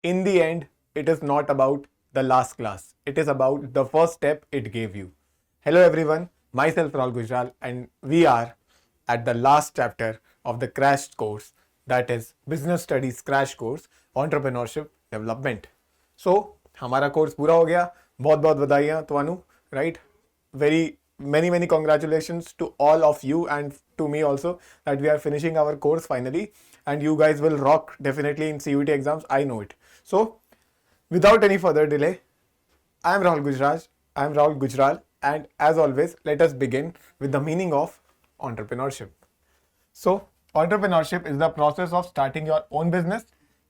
in the end, it is not about the last class. It is about the first step it gave you. Hello everyone, myself Rahul Gujral, and we are at the last chapter of the crash course, that is Business Studies Crash Course, Entrepreneurship Development. So, हमारा course पूरा हो गया. बहुत बहुत बधाइयाँ तुहानू, right? Very many congratulations to all of you and to me also that we are finishing our course finally, and you guys will rock definitely in CUET exams. I know it. So, without any further delay, I am Rahul Gujral, and as always, let us begin with the meaning of entrepreneurship. So, entrepreneurship is the process of starting your own business,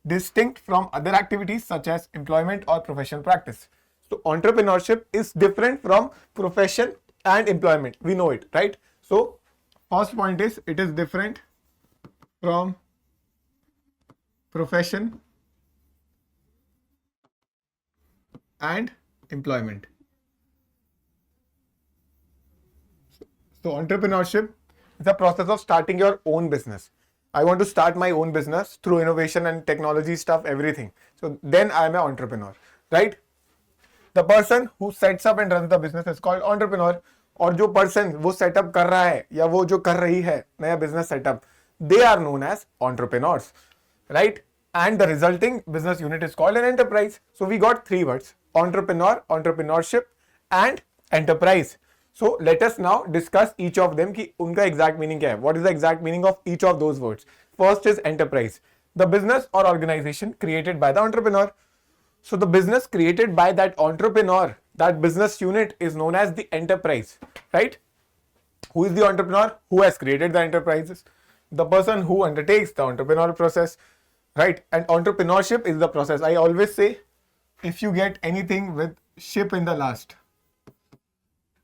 distinct from other activities such as employment or professional practice. So, entrepreneurship is different from profession and employment. We know it, right? So, first point is it is different from profession and employment. So, entrepreneurship is the process of starting your own business. I want to start my own business through innovation and technology stuff, everything. So, then I am an entrepreneur, right? The person who sets up and runs the business is called entrepreneur. और जो person वो setup कर रहा है या वो जो कर रही है नया business setup, they are known as entrepreneurs, right? And the resulting business unit is called an enterprise. So we got three words: entrepreneur, entrepreneurship, and enterprise. So let us now discuss each of them कि उनका exact meaning क्या है. What is the exact meaning of each of those words? First is enterprise, the business or organization created by the entrepreneur. So the business created by that entrepreneur, that business unit is known as the enterprise, right? Who is the entrepreneur? Who has created the enterprises? The person who undertakes the entrepreneurial process, right? And entrepreneurship is the process. I always say, if you get anything with ship in the last,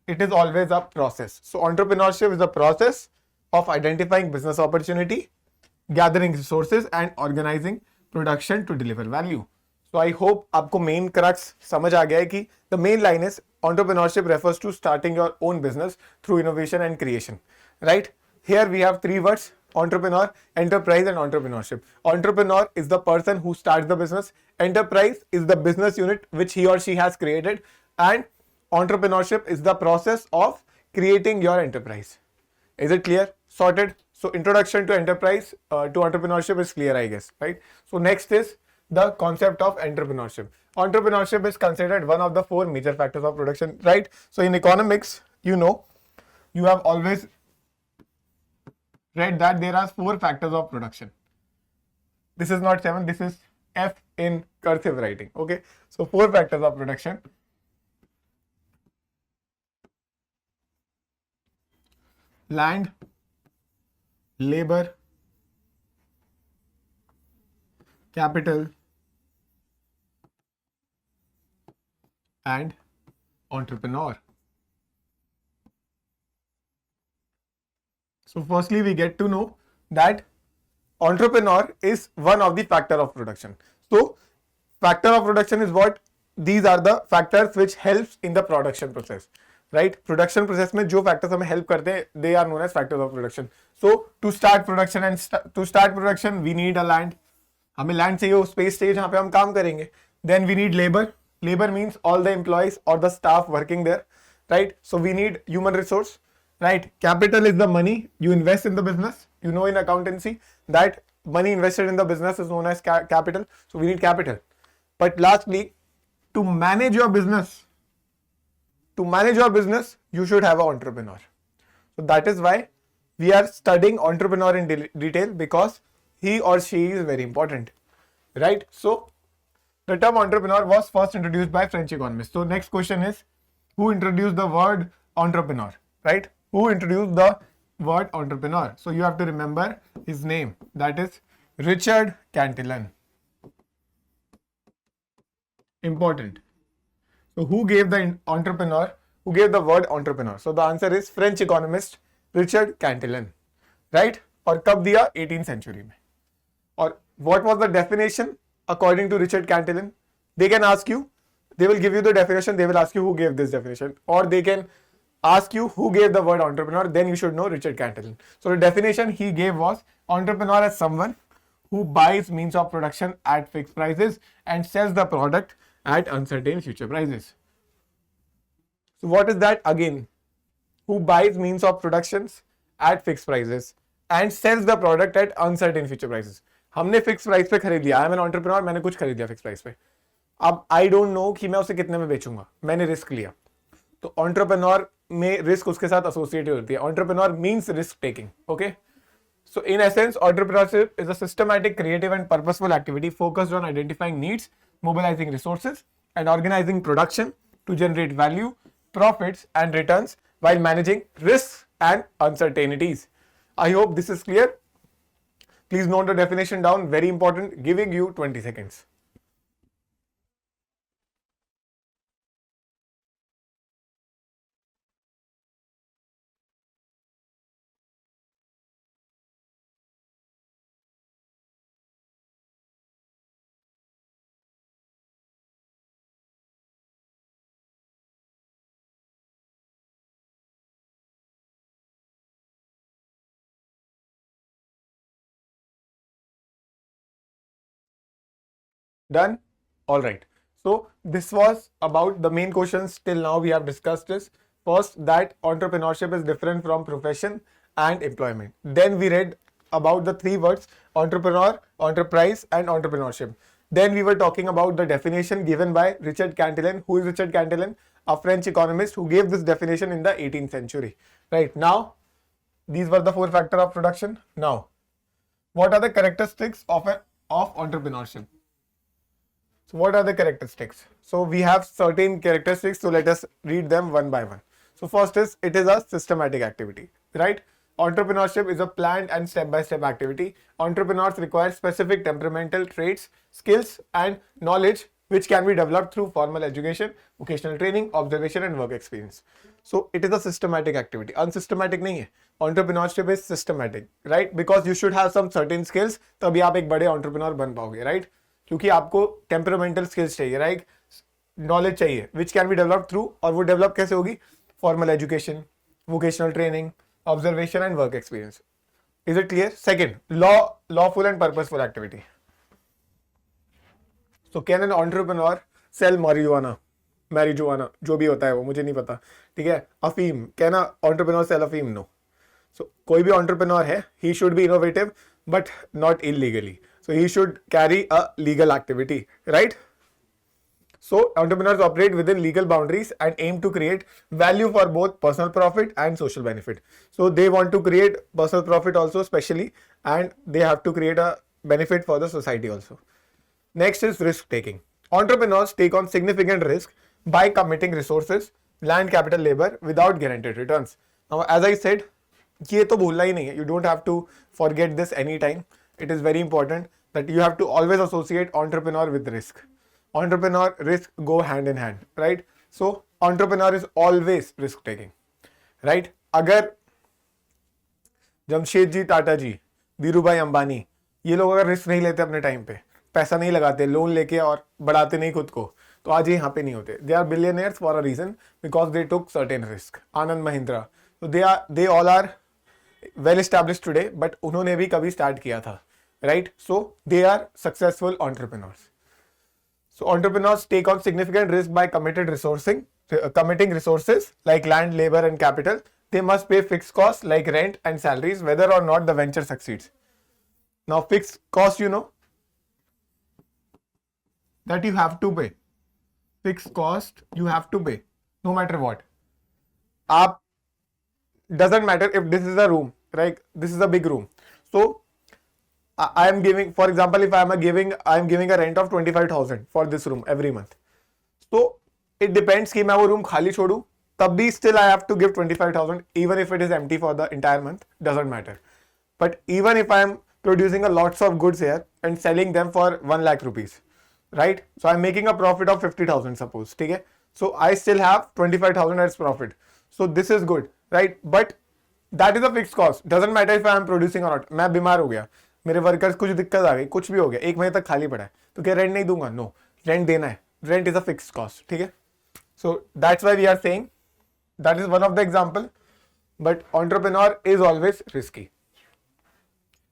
it is always a process. So entrepreneurship is the process of identifying business opportunity, gathering resources, and organizing production to deliver value. So I hope आपको main crux समझ आ गया है कि the main line is entrepreneurship refers to starting your own business through innovation and creation, right? Here we have three words: entrepreneur, enterprise, and entrepreneurship. Entrepreneur is the person who starts the business. Enterprise is the business unit which he or she has created, and entrepreneurship is the process of creating your enterprise. Is it clear? Sorted? So introduction to enterprise, to entrepreneurship is clear, I guess, right? So next is the concept of entrepreneurship. Entrepreneurship is considered one of the four major factors of production, right? So in economics, you know, you have always read that there are four factors of production. This is not 7, this is F in cursive writing, okay? So four factors of production. Land, labor, capital, and entrepreneur. So firstly, we get to know that entrepreneur is one of the factor of production. So factor of production is what? These are the factors which helps in the production process, right? Production process में जो factors हमें help करते हैं, they are known as factors of production. So to start production to start production, we need a land. हमें land चाहिए, space चाहिए जहाँ पे हम काम करेंगे. Then we need labor. Labor means all the employees or the staff working there, right? So we need human resource, right? Capital is the money you invest in the business. You know, in accountancy that money invested in the business is known as capital. So we need capital. But lastly, to manage your business, you should have an entrepreneur. So that is why we are studying entrepreneur in detail, because he or she is very important, right? So the term entrepreneur was first introduced by French economists. So next question is, who introduced the word entrepreneur, right? Who introduced the word entrepreneur? So you have to remember his name, that is Richard Cantillon. Important. So who gave the word entrepreneur? So the answer is French economist Richard Cantillon, right? और कब दिया? 18th century में. और what was the definition according to Richard Cantillon? They can ask you, they will give you the definition, they will ask you who gave this definition, or they can ask you who gave the word entrepreneur, then you should know Richard Cantillon. So the definition he gave was, entrepreneur as someone who buys means of production at fixed prices and sells the product at uncertain future prices. So what is that again? Who buys means of productions at fixed prices and sells the product at uncertain future prices. हमने fix price पे खरीद लिया, I am an entrepreneur, मैंने कुछ खरीद लिया fix price पे, अब आई डोंट नो कि मैं उसे कितने में बेचूंगा, मैंने रिस्क लिया. तो एंटरप्रेन्योर में रिस्क उसके साथ एसोसिएटेड होती है. Entrepreneur means risk taking. Okay, so in essence, entrepreneurship is a systematic, creative and purposeful activity focused on identifying needs, mobilizing resources and organizing production to generate value, profits and returns while managing risks and uncertainties. I hope this is clear. Please note the definition down, very important, giving you 20 seconds. Done? All right. So this was about the main questions till now we have discussed this. First, that entrepreneurship is different from profession and employment. Then we read about the three words entrepreneur, enterprise and entrepreneurship. Then we were talking about the definition given by Richard Cantillon. Who is Richard Cantillon? A French economist who gave this definition in the 18th century. Right now, these were the four factors of production. Now, what are the characteristics of entrepreneurship? So what are the characteristics? So we have certain characteristics. So let us read them one by one. So first is, it is a systematic activity, right? Entrepreneurship is a planned and step-by-step activity. Entrepreneurs require specific temperamental traits, skills and knowledge which can be developed through formal education, vocational training, observation and work experience. So it is a systematic activity. Unsystematic नहीं है. Entrepreneurship is systematic, right? Because you should have some certain skills, तभी आप एक बड़े entrepreneur बन पाओगे, right? क्योंकि आपको टेम्परामेंटल स्किल्स चाहिए, राइट, नॉलेज चाहिए which can be develop through, और वो डेवलप कैसे होगी? Formal education, vocational training, observation and work experience. Is it clear? Second, lawful and purposeful activity. So can an entrepreneur sell marijuana, जो भी होता है वो मुझे नहीं पता, ठीक है. अफीम, कैन अ एंटरप्रेन्योर सेल अफीम? नो. सो कोई भी एंटरप्रेन्योर है, he should be innovative but not illegally. So he should carry a legal activity, right? So entrepreneurs operate within legal boundaries and aim to create value for both personal profit and social benefit. So they want to create personal profit also, especially, and they have to create a benefit for the society also. Next is risk taking. Entrepreneurs take on significant risk by committing resources, land, capital, labor without guaranteed returns. Now, as I said, ये तो भूलना ही नहीं है. You don't have to forget this anytime. It is very important that you have to always associate entrepreneur with risk. Entrepreneur, risk go hand in hand, right? So entrepreneur is always risk taking, right? अगर जमशेदजी टाटा जी, धीरू भाई अंबानी, ये लोग अगर risk नहीं लेते अपने time पे, पैसा नहीं लगाते, लोन लेके और बढ़ाते नहीं खुद को, तो आज ये यहाँ पे नहीं होते. They are billionaires for a reason, because they took certain risk. Anand Mahindra, तो they all are well established today, but उन्होंने भी कभी स्टार्ट किया था, right? So they are successful entrepreneurs. So entrepreneurs take on significant risk by committing resources like land, labor and capital. They must pay fixed costs like rent and salaries whether or not the venture succeeds. Now fixed cost, you know that you have to pay. Fixed cost you have to pay no matter what. Doesn't matter if this is a room, right? This is a big room. So I am giving, for example, if I am giving a rent of 25,000 for this room every month. So it depends कि मैं वो room खाली छोड़ूं, तब भी still I have to give 25,000 even if it is empty for the entire month, doesn't matter. But even if I am producing a lots of goods here and selling them for 1 lakh rupees, right? So I am making a profit of 50,000 suppose, ठीक है? So I still have 25,000 as profit. So this is good, right? But that is a fixed cost. Doesn't matter if I am producing or not. मैं बीमार हो गया, मेरे workers कुछ दिक्कत आ गई, कुछ भी हो गया, 1 महीने तक खाली पड़ा है, तो क्या रेंट नहीं दूंगा? नो, रेंट देना है. Rent is a fixed cost, ठीक है. So that's why we are saying that is one of the example, but entrepreneur is always risky.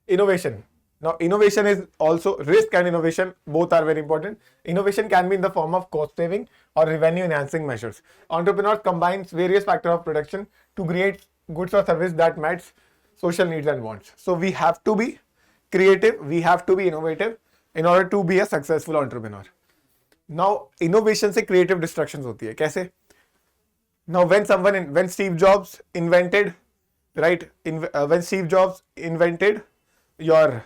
Innovation, Now, innovation is also risk and innovation, both are very important. Innovation can be in the form of cost saving or revenue enhancing measures. Entrepreneurs combines various factors of production to create goods or service that match social needs and wants. So we have to be creative, we have to be innovative in order to be a successful entrepreneur. Now, innovation से creative destructions होती है. कैसे? Now, when Steve Jobs invented, right? When Steve Jobs invented your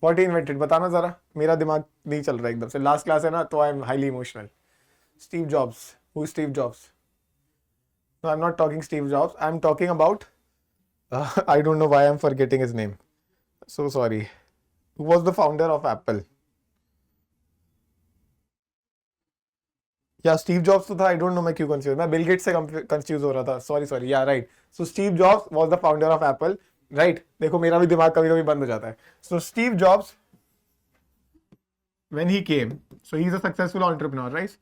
what he invented, बताना जरा, मेरा दिमाग नहीं चल रहा एकदम से. लास्ट क्लास है ना, तो I am highly emotional. Steve Jobs. Who is Steve Jobs? No, I'm not talking Steve Jobs. I'm talking about. I don't know why I'm forgetting his name. So sorry. Who was the founder of Apple? या Steve jobs तो था. आई don't no, मैं क्यों confuse, मैं Bill Gates से confuse हो रहा था. सॉरी या right. So Steve jobs was the founder of Apple, right. देखो मेरा भी दिमाग कभी कभी बंद हो जाता है. So Steve Jobs when he came, so he's a successful entrepreneur, right?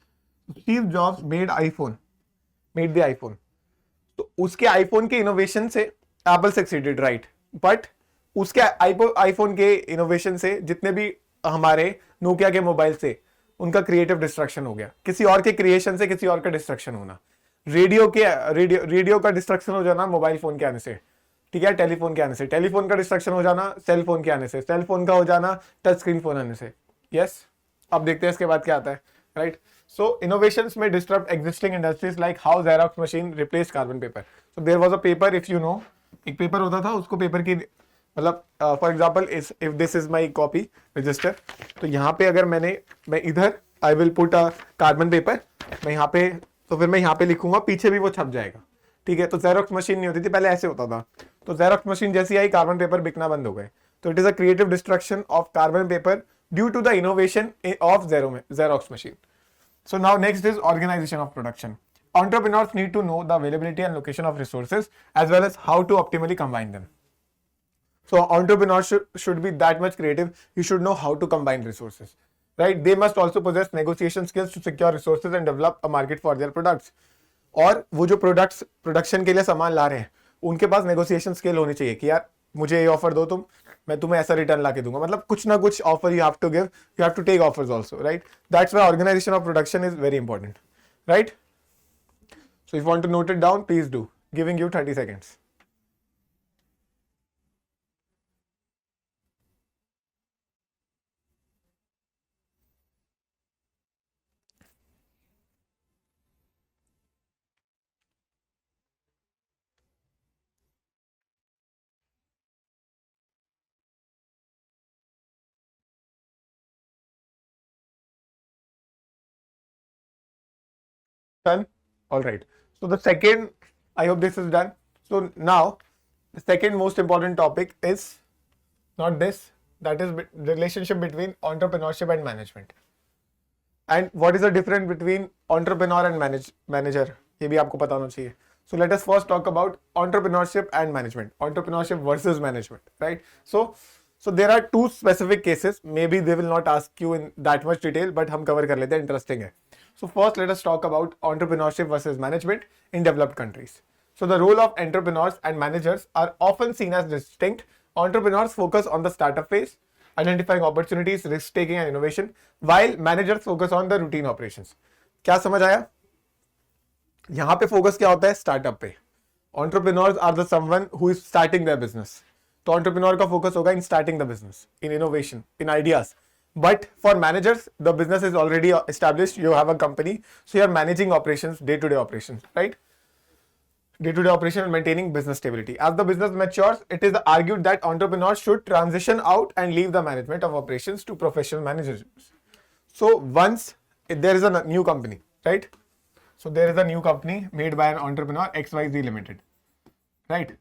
Steve Jobs made the iPhone. तो उसके आईफोन के इनोवेशन से एप्पल सक्सीडेड, राइट. बट उसके आईफोन के इनोवेशन से जितने भी हमारे नोकिया के मोबाइल से उनका क्रिएटिव डिस्ट्रक्शन हो गया. किसी और के क्रिएशन से किसी और का डिस्ट्रक्शन होना. रेडियो का डिस्ट्रक्शन हो जाना मोबाइल फोन के आने से, ठीक है. टेलीफोन के आने से, टेलीफोन का डिस्ट्रक्शन हो जाना सेल फोन के आने से, सेल फोन का हो जाना टच स्क्रीन फोन आने से. यस, अब देखते हैं इसके बाद क्या आता है, राइट. सो इनोवेशंस में disturb existing industries like how Xerox machine replace carbon paper. So there was a paper, if you know, एक पेपर होता था, उसको पेपर की मतलब for example if this is my copy register, तो यहाँ पे अगर मैं इधर I will put a carbon paper, मैं यहाँ पे, तो फिर मैं यहाँ पे लिखूंगा, पीछे भी वो छप जाएगा, ठीक है. तो जेरॉक्स मशीन नहीं होती थी पहले, ऐसे होता था. तो जेरॉक्स मशीन जैसी आई, कार्बन पेपर बिकना बंद हो गए. तो it is a creative destruction of carbon paper due to the innovation of Xerox machine. So now next is organization of production. Entrepreneurs need to know the availability and location of resources as well as how to optimally combine them. So entrepreneurs should be that much creative. You should know how to combine resources, right? They must also possess negotiation skills to secure resources and develop a market for their products. और वो जो products production के लिए सामान ला रहे हैं, उनके पास negotiation skill होनी चाहिए कि यार मुझे ये ऑफर दो तुम, मैं तुम्हें ऐसा रिटर्न ला के दूंगा. मतलब कुछ ना कुछ offer you have to give, you have to take offers also, right. That's why organisation of production is very important, right. So if you want to note it down, please do. Giving you 30 seconds. Done. All right. So the second, I hope this is done. So now the second most important topic is not this, that is the relationship between entrepreneurship and management. And what is the difference between entrepreneur and manager? ये भी आपको पता होना चाहिए. So let us first talk about entrepreneurship and management. Entrepreneurship versus management, right? So there are two specific cases. Maybe they will not ask you in that much detail, but हम cover कर लेते हैं, interesting है. So first let us talk about entrepreneurship versus management in developed countries. So the role of entrepreneurs and managers are often seen as distinct. Entrepreneurs focus on the startup phase, identifying opportunities, risk taking and innovation, while managers focus on the routine operations. क्या समझ आया? यहाँ पे focus क्या होता है? Startup पे. Entrepreneurs are the someone who is starting their business. तो entrepreneur का फोकस होगा in starting the business, in innovation, in ideas. But for managers, the business is already established. You have a company, so you are managing operations, day-to-day operations, right? Day-to-day operation and maintaining business stability. As the business matures, it is argued that entrepreneurs should transition out and leave the management of operations to professional managers. So once there is a new company, right? So there is a new company made by an entrepreneur, XYZ Limited, right?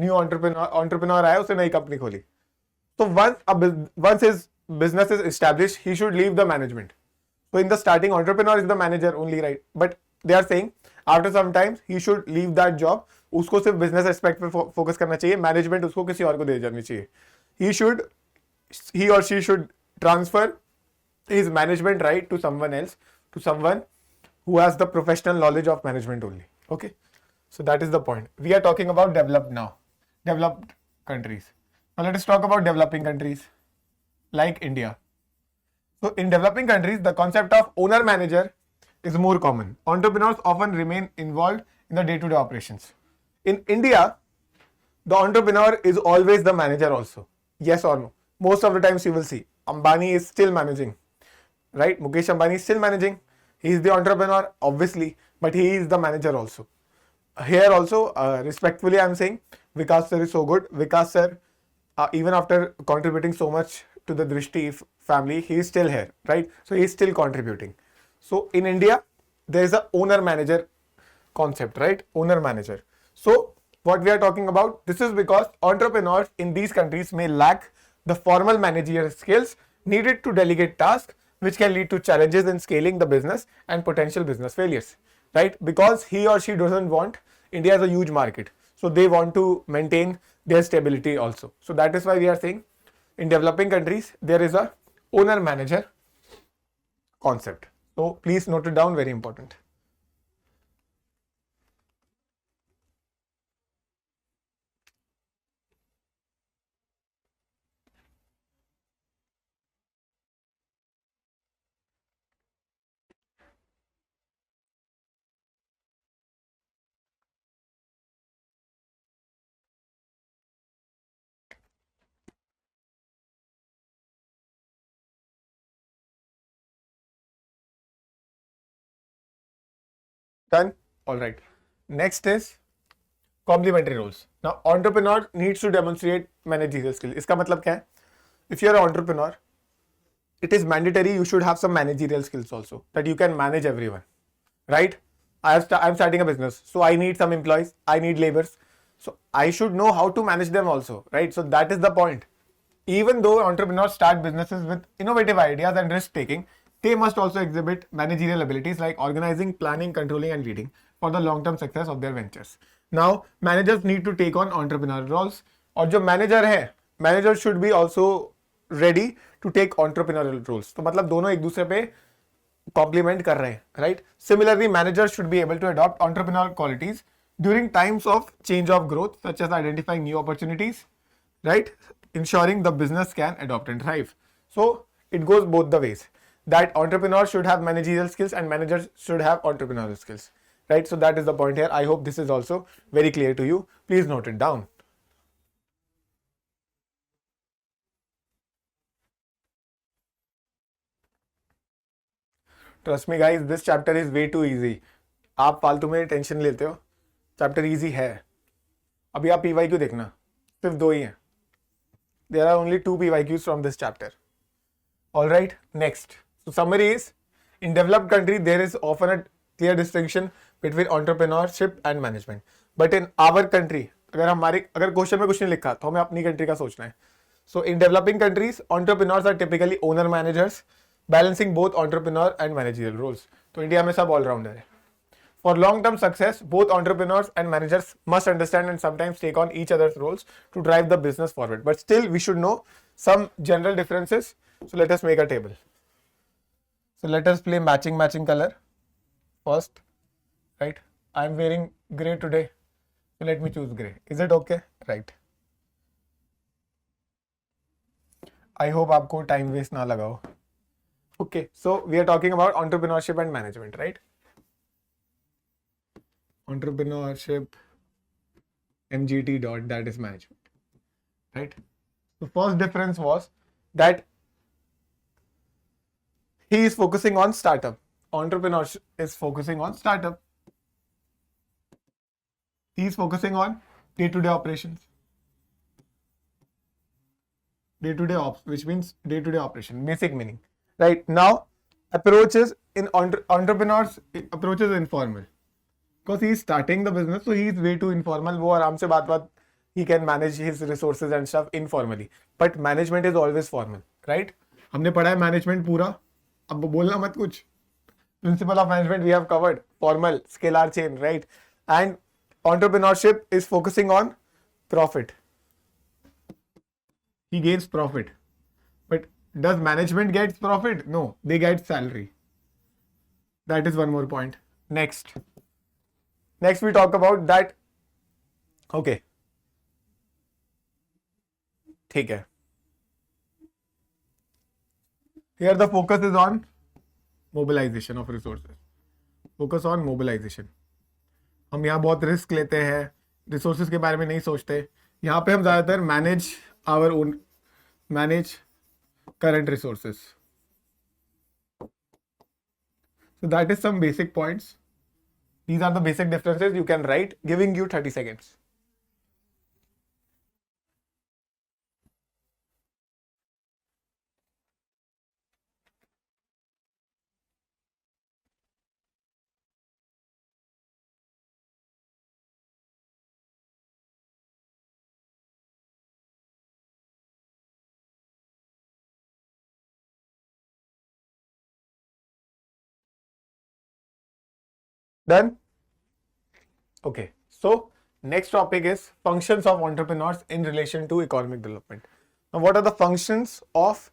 New entrepreneur आया, उसने नई company खोली. So once his business is established, he should leave the management. So in the starting, entrepreneur is the manager only, right? But they are saying after some time he should leave that job. उसको सिर्फ business aspect पे focus करना चाहिए. Management उसको किसी और को दे जानी चाहिए. He or she should transfer his management right to someone else, to someone who has the professional knowledge of management only. Okay, so that is the point. We are talking about developed countries. Now let us talk about developing countries like India. So in developing countries, the concept of owner-manager is more common. Entrepreneurs often remain involved in the day-to-day operations. In India, the entrepreneur is always the manager also. Yes or no? Most of the times you will see Ambani is still managing, right? Mukesh Ambani is still managing. He is the entrepreneur, obviously, but he is the manager also. Here also, respectfully, I am saying Vikas sir is so good. Vikas sir, even after contributing so much to the Drishti family, he is still here, right? So he is still contributing. So in India, there is a owner-manager concept, right? Owner-manager. So what we are talking about, this is because entrepreneurs in these countries may lack the formal managerial skills needed to delegate tasks, which can lead to challenges in scaling the business and potential business failures, right? Because he or she doesn't want, India is a huge market, so they want to maintain their stability also. So that is why we are saying in developing countries there is a owner manager concept. So please note it down, very important. Done? All right. Next is complementary roles. Now, entrepreneur needs to demonstrate managerial skill. इसका मतलब क्या है? If you are an entrepreneur, it is mandatory you should have some managerial skills also, that you can manage everyone, right? I'm starting a business, so I need some employees, I need laborers, so I should know how to manage them also, right? So that is the point. Even though entrepreneurs start businesses with innovative ideas and risk taking, they must also exhibit managerial abilities like organizing, planning, controlling, and leading for the long-term success of their ventures. Now, managers need to take on entrepreneurial roles, और जो manager है, manager should be also ready to take entrepreneurial roles. तो मतलब दोनों एक दूसरे पे complement कर रहे हैं, right? Similarly, managers should be able to adopt entrepreneurial qualities during times of change of growth, such as identifying new opportunities, right? Ensuring the business can adopt and thrive. So it goes both the ways, that entrepreneurs should have managerial skills and managers should have entrepreneurial skills, right? So that is the point here. I hope this is also very clear to you. Please note it down. Trust me guys, this chapter is way too easy. आप फालतू में tension लेते हो, chapter easy है. अभी आप PYQ देखना, सिर्फ दो ही हैं. There are only 2 PYQs from this chapter. All right, next. So summary is, in developed country there is often a clear distinction between entrepreneurship and management. But in our country, अगर question में कुछ नहीं लिखा तो हमें अपनी country का सोचना है. So in developing countries, entrepreneurs are typically owner managers, balancing both entrepreneur and managerial roles. तो इंडिया में सब ऑलराउंडर है. For long-term success, both entrepreneurs and managers must understand and sometimes take on each other's roles to drive the business forward. But still, we should know some general differences. So let us make a table. So let us play matching color first, right? I am wearing gray today, so let me choose gray. Is it okay? Right. I hope आपको time waste ना लगा हो. Okay, so we are talking about entrepreneurship and management, right? Entrepreneurship, MGT dot, that is management, right? The first difference was that he is focusing on startup. Entrepreneur is focusing on startup. He is focusing on day-to-day operations. Day-to-day ops, which means day-to-day operation, basic meaning. Right now, approaches in entrepreneurs approach is informal. Because he is starting the business, so he is way too informal. वो आराम से बात he can manage his resources and stuff informally. But management is always formal, right? हमने पढ़ा है management पूरा. अब बोलना मत कुछ. Principle of management we have covered. Formal, scalar chain, right? And entrepreneurship is focusing on profit. He gains profit. But does management get profit? No, they get salary. That is one more point. Next we talk about that. Okay. ठीक है, here the focus is on mobilization of resources. Focus on mobilization. हम यहाँ बहुत risk लेते हैं, resources के बारे में नहीं सोचते. यहाँ पे हम ज़्यादातर manage current resources. So that is some basic points. These are the basic differences you can write, giving you 30 seconds. Done? Okay. So next topic is functions of entrepreneurs in relation to economic development. Now what are the functions of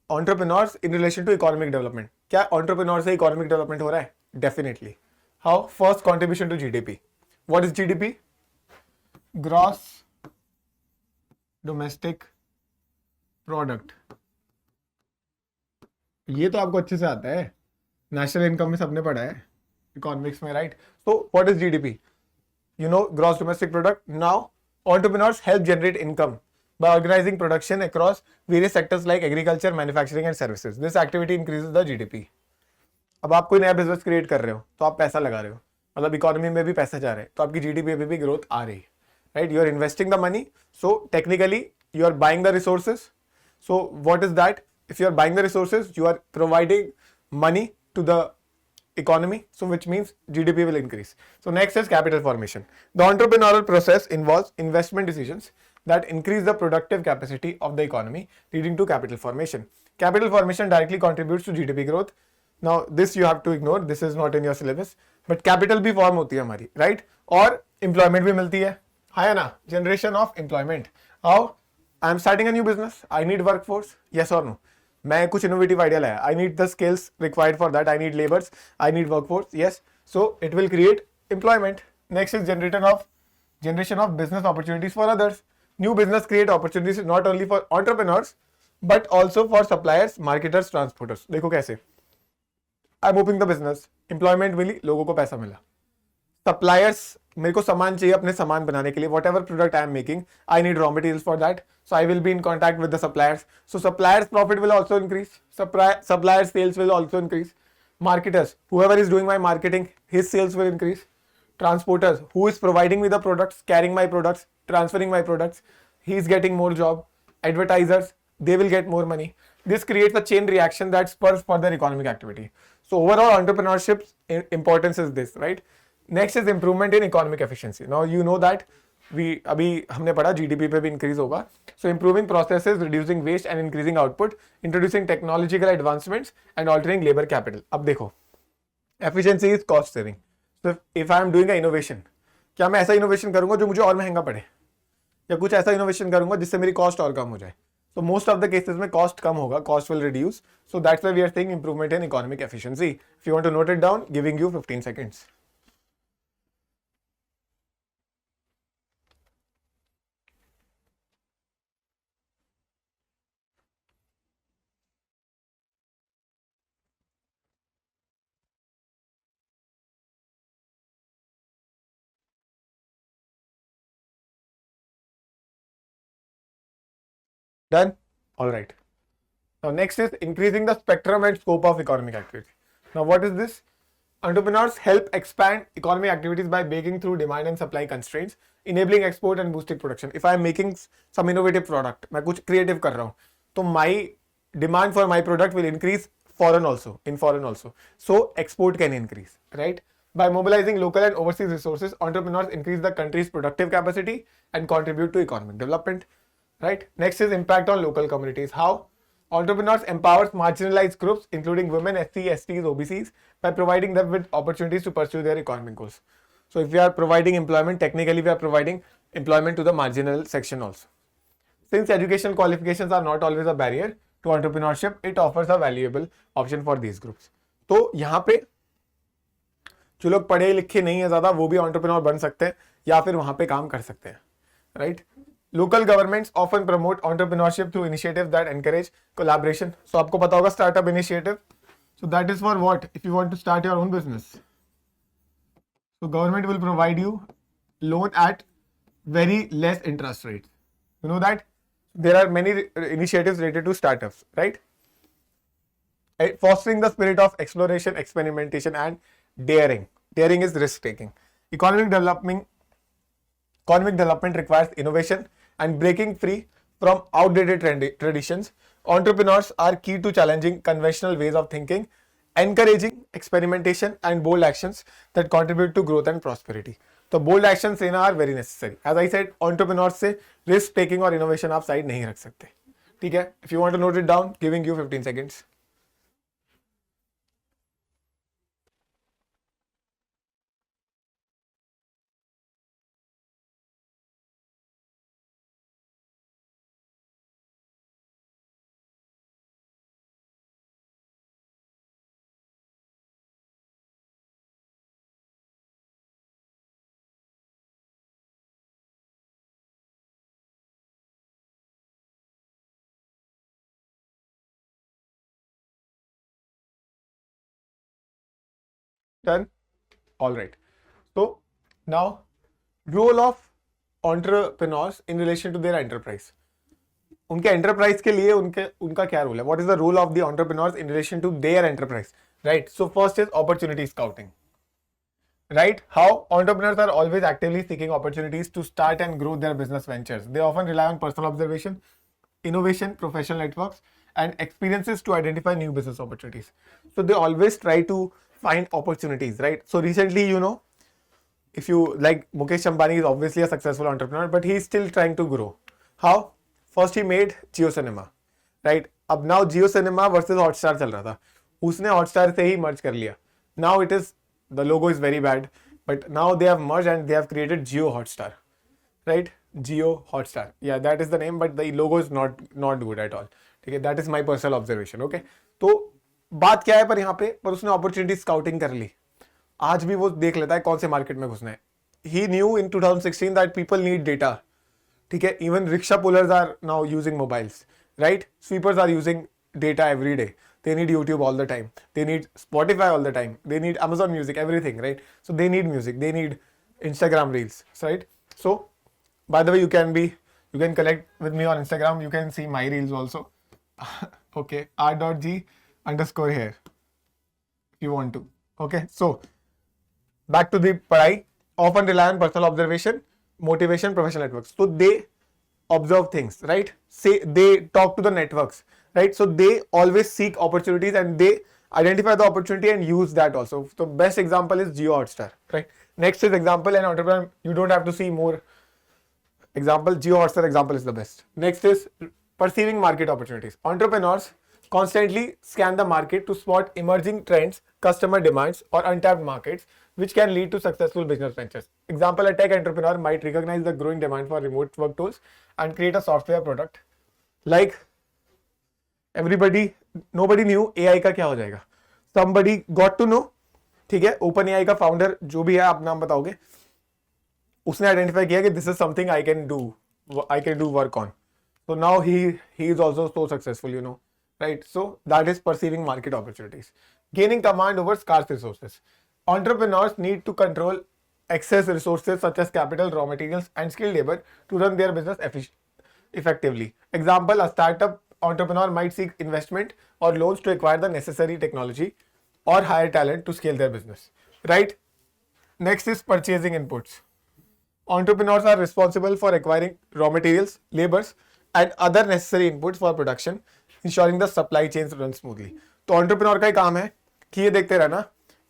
entrepreneurs in relation to economic development? क्या entrepreneur से economic development हो रहा है? Definitely. How? First, contribution to GDP. What is GDP? Gross domestic product. ये तो आपको अच्छे से आता है, नेशनल इनकम में सबने पढ़ा है इकोनॉमिक्स में, right? So what is GDP? You know, gross domestic product. Now entrepreneurs help generate income by organizing production across various sectors like agriculture, manufacturing and services. This activity increases the GDP. अब आप कोई नया business create कर रहे हो तो आप पैसा लगा रहे हो, मतलब इकोनॉमी में भी पैसा जा रहा है, तो आपकी जीडीपी में भी ग्रोथ आ रही है, right? You are investing the money, so technically you are buying the resources. So what is that? If you are buying the resources, you are providing money to the economy, so which means GDP will increase. So next is capital formation. The entrepreneurial process involves investment decisions that increase the productive capacity of the economy, leading to capital formation. Capital formation directly contributes to GDP growth. Now this you have to ignore, this is not in your syllabus, but capital भी form होती है हमारी, right? और employment भी मिलती है ना? Generation of employment. How? I am starting a new business. I need workforce. Yes or no? मैं कुछ इनोवेटिव आइडिया लाया, I need the skills required for that, I need labours, I need workforce, yes, so it will create employment. Next is generation of business opportunities for others. New business create opportunities not only for entrepreneurs but also for suppliers, marketers, transporters. देखो कैसे, I am opening the business, employment मिली, लोगों को पैसा मिला. Suppliers, मेरे को सामान चाहिए अपने सामान बनाने के लिए, what ever product I am making, I need raw materials for that, so I will be in contact with the suppliers, so suppliers profit will also increase, suppliers sales will also increase. Marketers, whoever is doing my marketing, his sales will increase. Transporters, who is providing me the products, carrying my products, transferring my products, he is getting more job. Advertisers, they will get more money. This creates a chain reaction that spurs further economic activity. So overall entrepreneurship's importance is this, right? Next is improvement in economic efficiency. Now you know that अभी हमने पढ़ा GDP पे भी increase होगा. So improving processes, reducing waste and increasing output, introducing technological advancements and altering labour capital. अब देखो, efficiency is cost saving. So if I am doing a innovation, क्या मैं ऐसा इनोवेशन करूंगा जो मुझे और महंगा पड़े, या कुछ ऐसा इनोवेशन करूंगा जिससे मेरी कॉस्ट और कम हो जाए? तो मोस्ट ऑफ द केसेस में कॉस्ट कम होगा, cost will reduce. So that's why we are saying improvement in economic efficiency. If you want to note it down, giving you 15 seconds. Done? All right. Now next is increasing the spectrum and scope of economic activity. Now what is this? Entrepreneurs help expand economic activities by breaking through demand and supply constraints, enabling export and boosting production. If I am making some innovative product, मैं कुछ creative कर रहा हूँ, तो my demand for my product will increase in foreign also. So export can increase, right? By mobilizing local and overseas resources, entrepreneurs increase the country's productive capacity and contribute to economic development. Right? Next is impact on local communities. How? Entrepreneurs empowers marginalized groups, including women, SC, STs, OBCs, by providing them with opportunities to pursue their economic goals. So if we are providing employment, technically we are providing employment to the marginal section also. Since educational qualifications are not always a barrier to entrepreneurship, it offers a valuable option for these groups. तो यहाँ पे जो लोग पढ़े लिखे नहीं है ज़्यादा, वो भी entrepreneur बन सकते हैं या फिर वहाँ पे काम कर सकते हैं, right? Local governments often promote entrepreneurship through initiatives that encourage collaboration. So आपको पता होगा startup initiative. So that is for what? If you want to start your own business. So government will provide you loan at very less interest rates. You know that? There are many initiatives related to startups, right? Fostering the spirit of exploration, experimentation, and daring. Daring is risk taking. Economic development requires innovation and breaking free from outdated traditions. Entrepreneurs are key to challenging conventional ways of thinking, encouraging experimentation and bold actions that contribute to growth and prosperity. तो bold actions लेना are very necessary. As I said, entrepreneurs से risk taking और innovation आप side नहीं रख सकते. ठीक है? If you want to note it down, giving you 15 seconds. Done? All right. So now, role of entrepreneurs in relation to their enterprise. उनके enterprise के लिए उनका क्या role है? What is the role of the entrepreneurs in relation to their enterprise? Right. So first is opportunity scouting. Right? How entrepreneurs are always actively seeking opportunities to start and grow their business ventures. They often rely on personal observation, innovation, professional networks, and experiences to identify new business opportunities. So they always try to find opportunities, right? So recently, if you like, Mukesh Ambani is obviously a successful entrepreneur, but he is still trying to grow. How? First he made Jio Cinema, right? अब now Jio Cinema versus Hotstar चल रहा था. उसने Hotstar से ही merge कर लिया. Now it is, the logo is very bad, but now they have merged and they have created Jio Hotstar, right? Jio Hotstar. Yeah, that is the name, but the logo is not good at all. Okay, that is my personal observation. Okay, तो बात क्या है पर यहाँ पे, पर उसने opportunity scouting कर ली. आज भी वो देख लेता है कौन से मार्केट में घुसना है. He knew in 2016 that people need data. ठीक है, even rickshaw pullers are now using mobiles, right? Sweepers are using data every day. They need YouTube all the time. They need Spotify all the time. They need Amazon Music, everything, right? So they need music. They need Instagram Reels, right? So, by the way, you can connect with me on Instagram. You can see my Reels also. Okay, r.g_here if you want to. Okay, so back to the padai. Often rely on personal observation, motivation, professional networks. So they observe things, right? Say they talk to the networks, right? So they always seek opportunities and they identify the opportunity and use that also. So best example is Jio Hotstar, right? Next is example, and entrepreneur, you don't have to see more example. Jio Hotstar example is the best. Next is perceiving market opportunities. Entrepreneurs constantly scan the market to spot emerging trends, customer demands, or untapped markets, which can lead to successful business ventures. Example, a tech entrepreneur might recognize the growing demand for remote work tools and create a software product. Like nobody knew AI का क्या हो जाएगा. Somebody got to know. ठीक है, OpenAI का founder जो भी है, आप नाम बताओगे, उसने आइडेंटिफाई किया कि this is something I can do work on. So now he is also so successful, right? So that is perceiving market opportunities. Gaining command over scarce resources. Entrepreneurs need to control excess resources such as capital, raw materials, and skilled labor to run their business effectively. Example, a startup entrepreneur might seek investment or loans to acquire the necessary technology or hire talent to scale their business, right? Next is purchasing inputs. Entrepreneurs are responsible for acquiring raw materials, labors, and other necessary inputs for production, ensuring the supply chains run smoothly. तो entrepreneur का ही काम है कि ये देखते रहना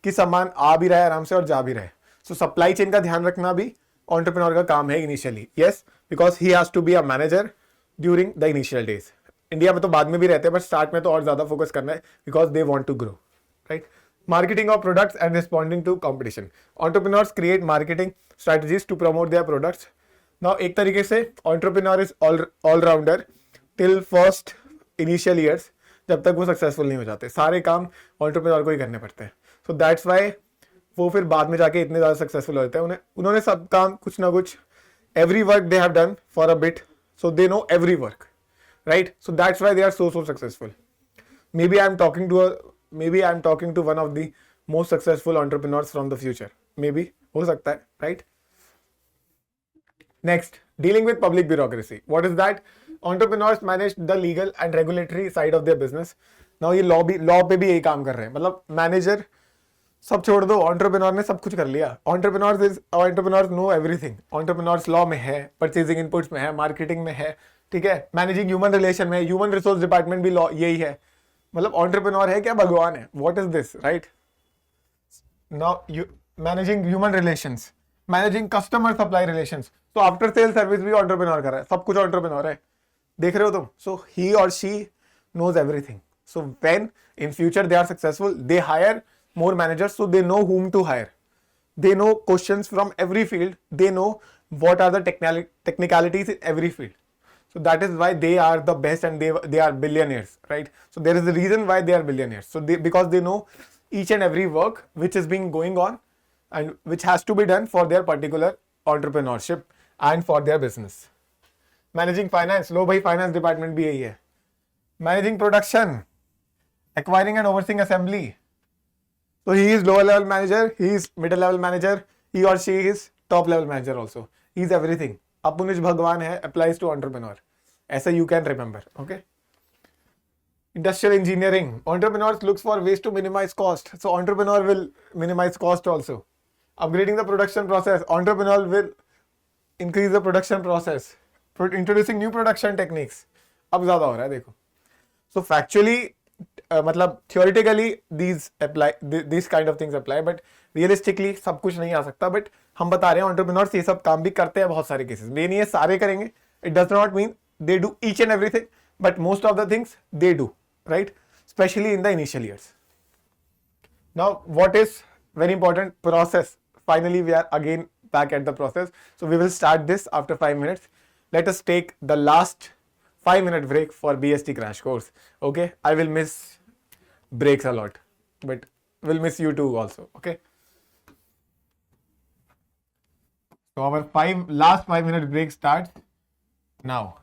कि सामान आ भी रहा है आराम से और जा भी रहा है. So supply chain का ध्यान रखना भी entrepreneur का काम है initially. Yes, because he has to be a manager during the initial days. India में तो बाद में भी रहते हैं, बट स्टार्ट में तो और ज्यादा फोकस करना है because they want to grow, right? Marketing of products and responding to competition. Entrepreneurs create marketing strategies to promote their products. Now एक तरीके से entrepreneur is all rounder till first initial years, जब तक वो successful नहीं हो जाते. सारे काम entrepreneur को ही करने पड़ते हैं. So that's why वो फिर बाद में जाके इतने ज़्यादा सक्सेसफुल हो जाते हैं. उन्होंने सब काम कुछ ना कुछ, every work they have done for a bit, So they know every work, right? So that's why they are so successful. Maybe I'm talking to one of the most successful entrepreneurs from the future. Maybe हो सकता है, right? Next, dealing with public bureaucracy. What is that? Entrepreneurs manage the legal and regulatory side of their business. Now ये law पे भी यही काम कर रहे हैं. मतलब मैनेजर सब छोड़ दो, entrepreneur ने सब कुछ कर लिया. Entrepreneurs know everything. Entrepreneurs law में है, purchasing inputs में है, marketing में है, ठीक है, managing human relation में, human resource department भी law यही है. मतलब entrepreneur है क्या भगवान है? What is this, right? Now you managing human relations, managing customer supply relations. So after sale service भी entrepreneur कर रहा है, सब कुछ entrepreneur है, देख रहे हो तुम? So he or she knows everything. So when in future they are successful, they hire more managers, so they know whom to hire. They know questions from every field. They know what are the technicalities in every field. So that is why they are the best and they are billionaires, right? So there is a reason why they are billionaires. So because they know each and every work which is being going on and which has to be done for their particular entrepreneurship and for their business. Managing finance, लो भाई finance department भी यही है. Managing production, acquiring and overseeing assembly. So he is lower level manager, he is middle level manager, he or she is top level manager also. He is everything. Apunish Bhagwan hai applies to entrepreneur. ऐसा you can remember, okay? Industrial engineering. Entrepreneurs looks for ways to minimize cost. So entrepreneur will minimize cost also. Upgrading the production process. Entrepreneur will increase the production process. Introducing new production techniques. अब ज़्यादा हो रहा है देखो. So factually, मतलब theoretically these kind of things apply, but realistically सब कुछ नहीं आ सकता. But हम बता रहे हैं entrepreneurs ये सब काम भी करते हैं बहुत सारे cases. ये नहीं है सारे करेंगे. It does not mean they do each and everything, but most of the things they do, right? Especially in the initial years. Now, what is very important? Process. Finally, we are again back at the process. So we will start this after 5 minutes. Let us take the last 5-minute break for BST crash course. Okay, I will miss breaks a lot, but will miss you too also. Okay. So our last 5-minute break starts now.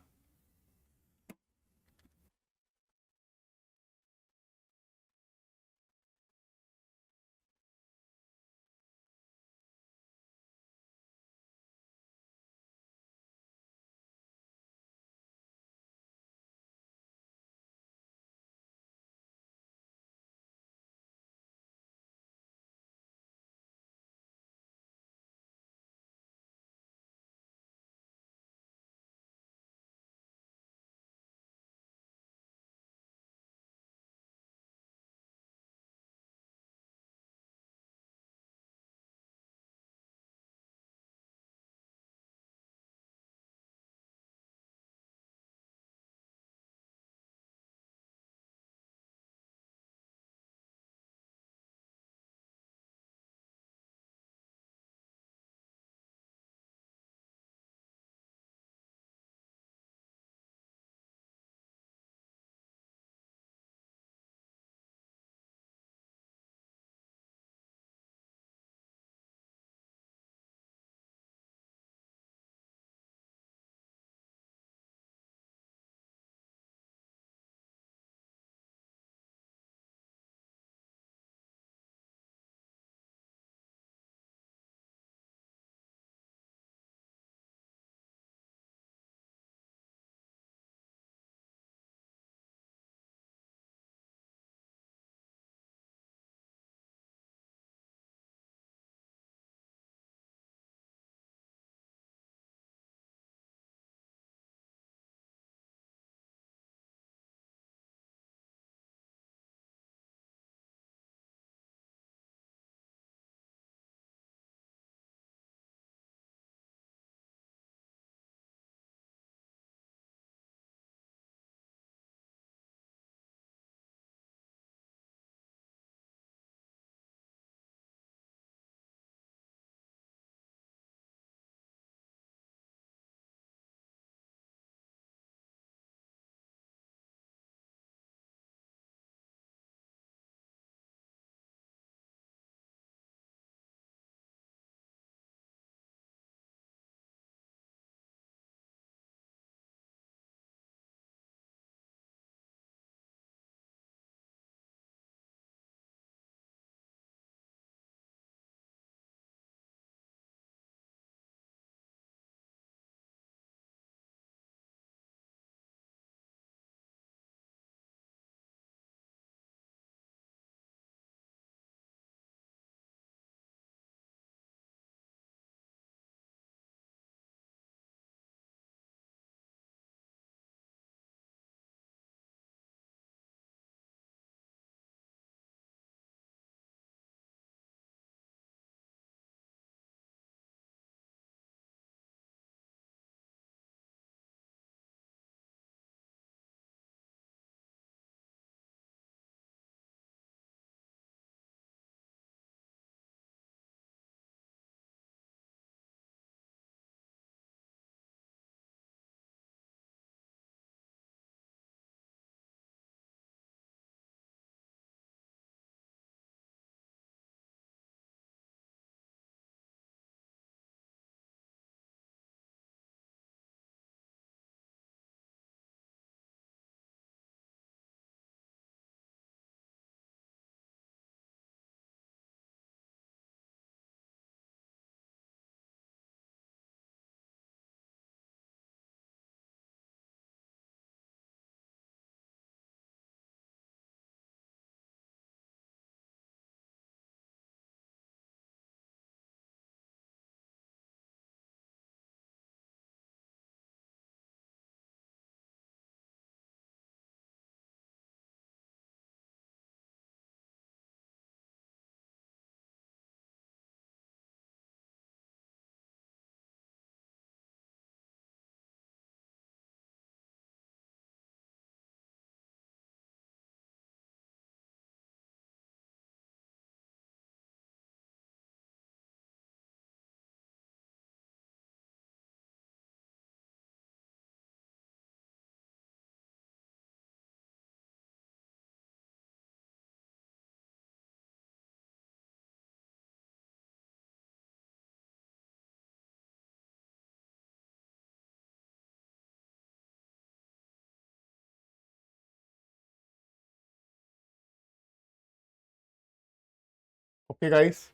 Okay, guys.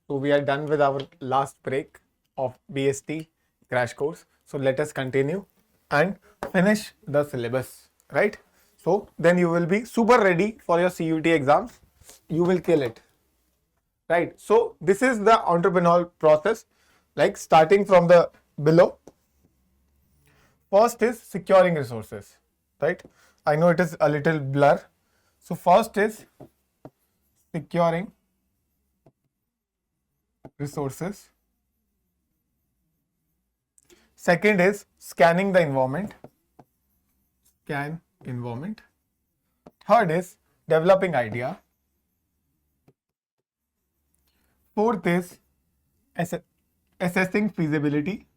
So we are done with our last break of BST crash course. So let us continue and finish the syllabus, right? So then you will be super ready for your CUT exams. You will kill it, right? So this is the entrepreneurial process, like starting from the below. First is securing resources, right? I know it is a little blur. So first is securing resources. Second is scanning the environment. Scan environment. Third is developing idea. Fourth is assessing feasibility.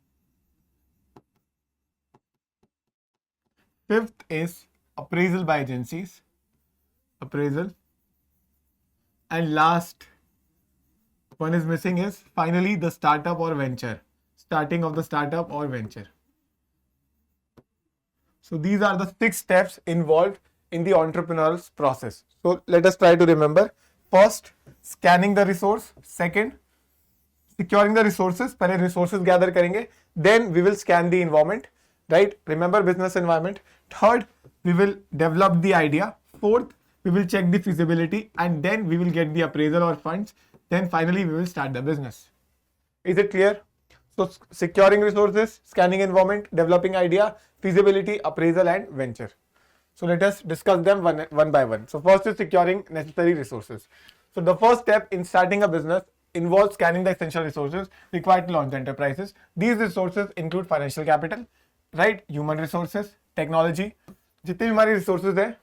Fifth is appraisal by agencies. Appraisal. And last one is missing is finally the startup or venture. Starting of the startup or venture. So these are the 6 steps involved in the entrepreneurial process. So let us try to remember. First, scanning the resource. Second, securing the resources. पहले resources gather करेंगे. Then we will scan the environment. Right? Remember business environment. Third, we will develop the idea. Fourth, we will check the feasibility, and then we will get the appraisal or funds. Then finally, we will start the business. Is it clear? So securing resources, scanning environment, developing idea, feasibility, appraisal, and venture. So let us discuss them one by one. So first is securing necessary resources. So the first step in starting a business involves scanning the essential resources required to launch the enterprises. These resources include financial capital, right? Human resources, technology. जितने भी हमारे resources हैं,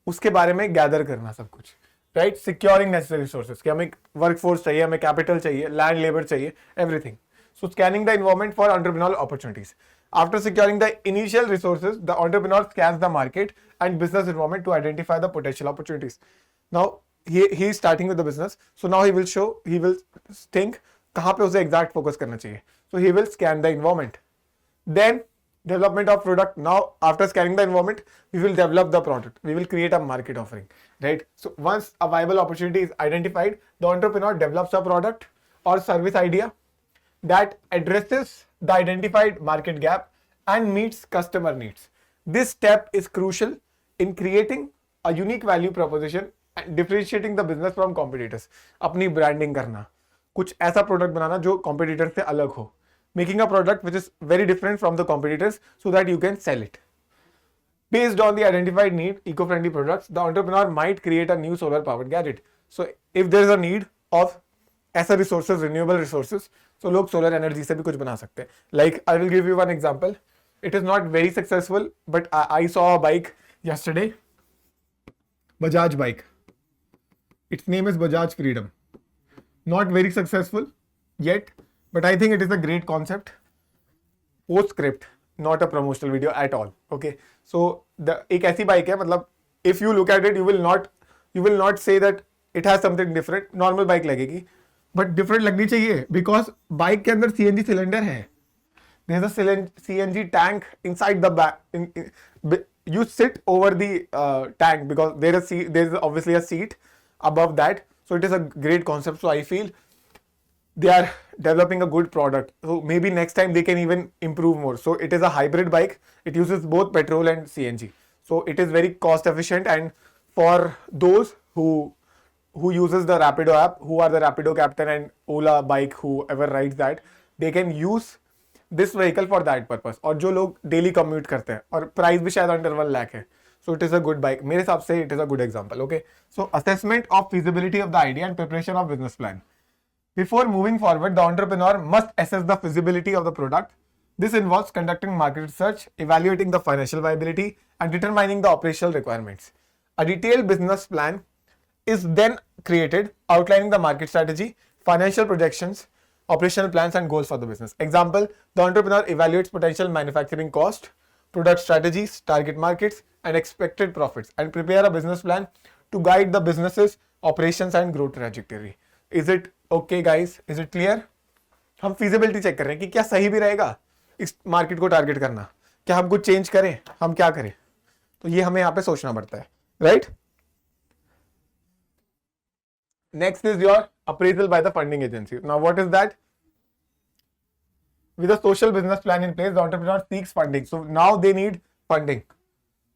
उसके बारे में gather करना सब कुछ, right? Securing necessary resources. कि हमें workforce चाहिए, हमें capital चाहिए, land, labor चाहिए, everything. So scanning the environment for entrepreneurial opportunities. After securing the initial resources, the entrepreneur scans the market and business environment to identify the potential opportunities. Now he is starting with the business. So now he will think कहाँ पे उसे exact focus करना चाहिए. So he will scan the environment. Then development of product. Now after scanning the environment, we will develop the product. We will create a market offering, right? So once a viable opportunity is identified, the entrepreneur develops a product or service idea that addresses the identified market gap and meets customer needs. This step is crucial in creating a unique value proposition and differentiating the business from competitors. अपनी branding करना, कुछ ऐसा product बनाना जो competitor से अलग हो. Making a product which is very different from the competitors so that you can sell it. Based on the identified need, eco-friendly products, the entrepreneur might create a new solar-powered gadget. So if there is a need of ऐसा resources, renewable resources, so लोग solar energy से भी कुछ बना सकते हैं. Like I will give you one example. It is not very successful, but I saw a bike yesterday. Bajaj bike. Its name is Bajaj Freedom. Not very successful yet, but I think it is a great concept. Postscript, not a promotional video at all. Okay, so the एक ऐसी bike है, मतलब if you look at it, you will not say that it has something different. Normal bike लगेगी, but different लगनी चाहिए because bike के अंदर CNG cylinder है. There's a CNG tank inside the back. You sit over the tank because there is obviously a seat above that. So it is a great concept. So I feel they are developing a good product. So maybe next time they can even improve more. So it is a hybrid bike. It uses both petrol and CNG. So it is very cost efficient, and for those who uses the Rapido app, who are the Rapido captain and Ola bike, whoever rides that, they can use this vehicle for that purpose. और जो लोग daily commute करते हैं, और price भी शायद under 1 lakh है. So it is a good bike. मेरे हिसाब से it is a good example. Okay. So assessment of feasibility of the idea and preparation of business plan. Before moving forward, the entrepreneur must assess the feasibility of the product. This involves conducting market research, evaluating the financial viability, and determining the operational requirements. A detailed business plan is then created, outlining the market strategy, financial projections, operational plans, and goals for the business. Example, the entrepreneur evaluates potential manufacturing cost, product strategies, target markets, and expected profits, and prepare a business plan to guide the business's operations and growth trajectory. Is it okay, guys? Is it clear? हम feasibility check कर रहे हैं कि क्या सही भी रहेगा इस मार्केट को टारगेट करना, क्या हम कुछ चेंज करें, हम क्या करें. तो ये हमें यहाँ पे सोचना पड़ता है, right? Next is your appraisal by the funding agency. Now, what is that? With a social business plan in place, the entrepreneur seeks funding. So now they need funding,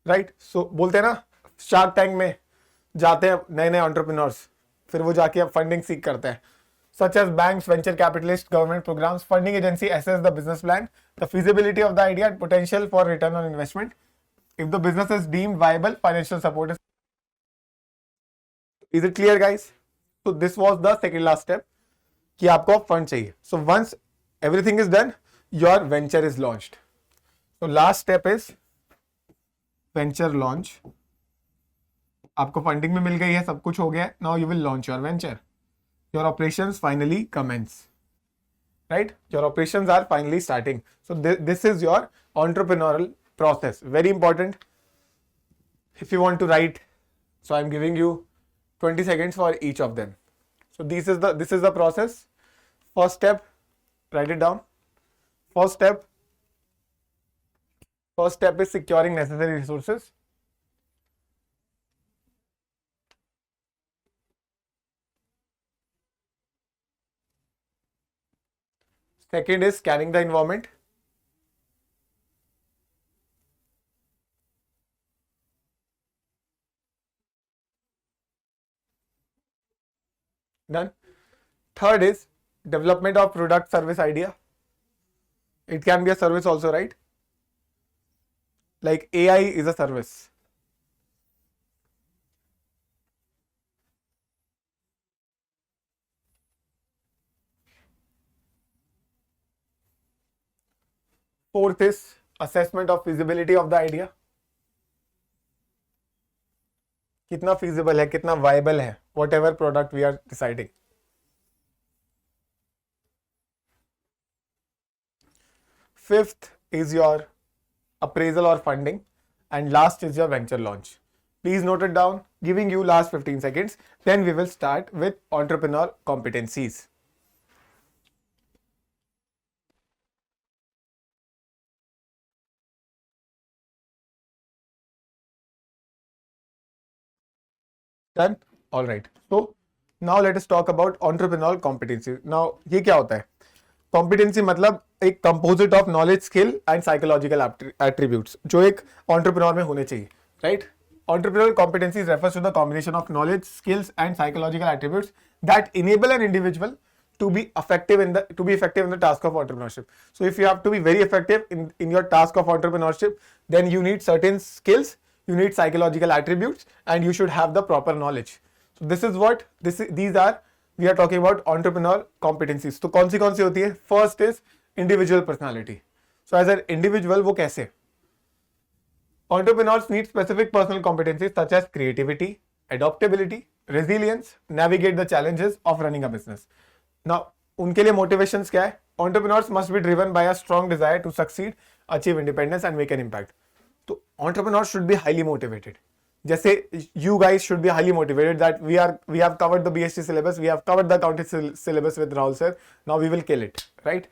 right? So बोलते हैं ना, shark tank में जाते हैं नए नए entrepreneurs, फिर वो जाके अब फंडिंग सीख करते हैं. Such as banks, venture capitalists, government programs, funding agency assess the business plan, the feasibility of the idea, and potential for return on investment. If the business is deemed viable, financial support is. Is it clear, guys? So this was the second last step कि आपको fund चाहिए. So once everything is done, your venture is launched. So last step is venture launch. आपको funding में मिल गई है, सब कुछ हो गया है. Now you will launch your venture. Your operations finally commence. Right? Your operations are finally starting. So this is your entrepreneurial process. Very important. If you want to write, so I'm giving you 20 seconds for each of them. So this is the process. First step, write it down. First step is securing necessary resources. Second is scanning the environment. Done. Third is development of product service idea. It can be a service also, right? Like AI is a service. Fourth is assessment of feasibility of the idea. कितना feasible है, कितना viable है, whatever product we are deciding. Fifth is your appraisal or funding, and last is your venture launch. Please note it down, giving you last 15 seconds. Then we will start with entrepreneur competencies. Done? All right. So now let us talk about entrepreneurial competency. Now ये क्या होता है? Competency मतलब एक composite of knowledge, skill and psychological attributes जो एक entrepreneur में होने चाहिए, right? Entrepreneurial competencies refers to the combination of knowledge, skills and psychological attributes that enable an individual to be effective in the task of entrepreneurship. So if you have to be very effective in your task of entrepreneurship, then you need certain skills, you need psychological attributes, and you should have the proper knowledge. So we are talking about entrepreneurial competencies. तो कौन सी होती है? First is individual personality. So as an individual वो कैसे? Entrepreneurs need specific personal competencies such as creativity, adaptability, resilience, navigate the challenges of running a business. Now, उनके लिए motivations क्या है? Entrepreneurs must be driven by a strong desire to succeed, achieve independence and make an impact. तो entrepreneurs should be highly motivated. जैसे you guys should be highly motivated that we have covered the BSc syllabus, we have covered the accounting syllabus with Rahul sir. Now we will kill it, right?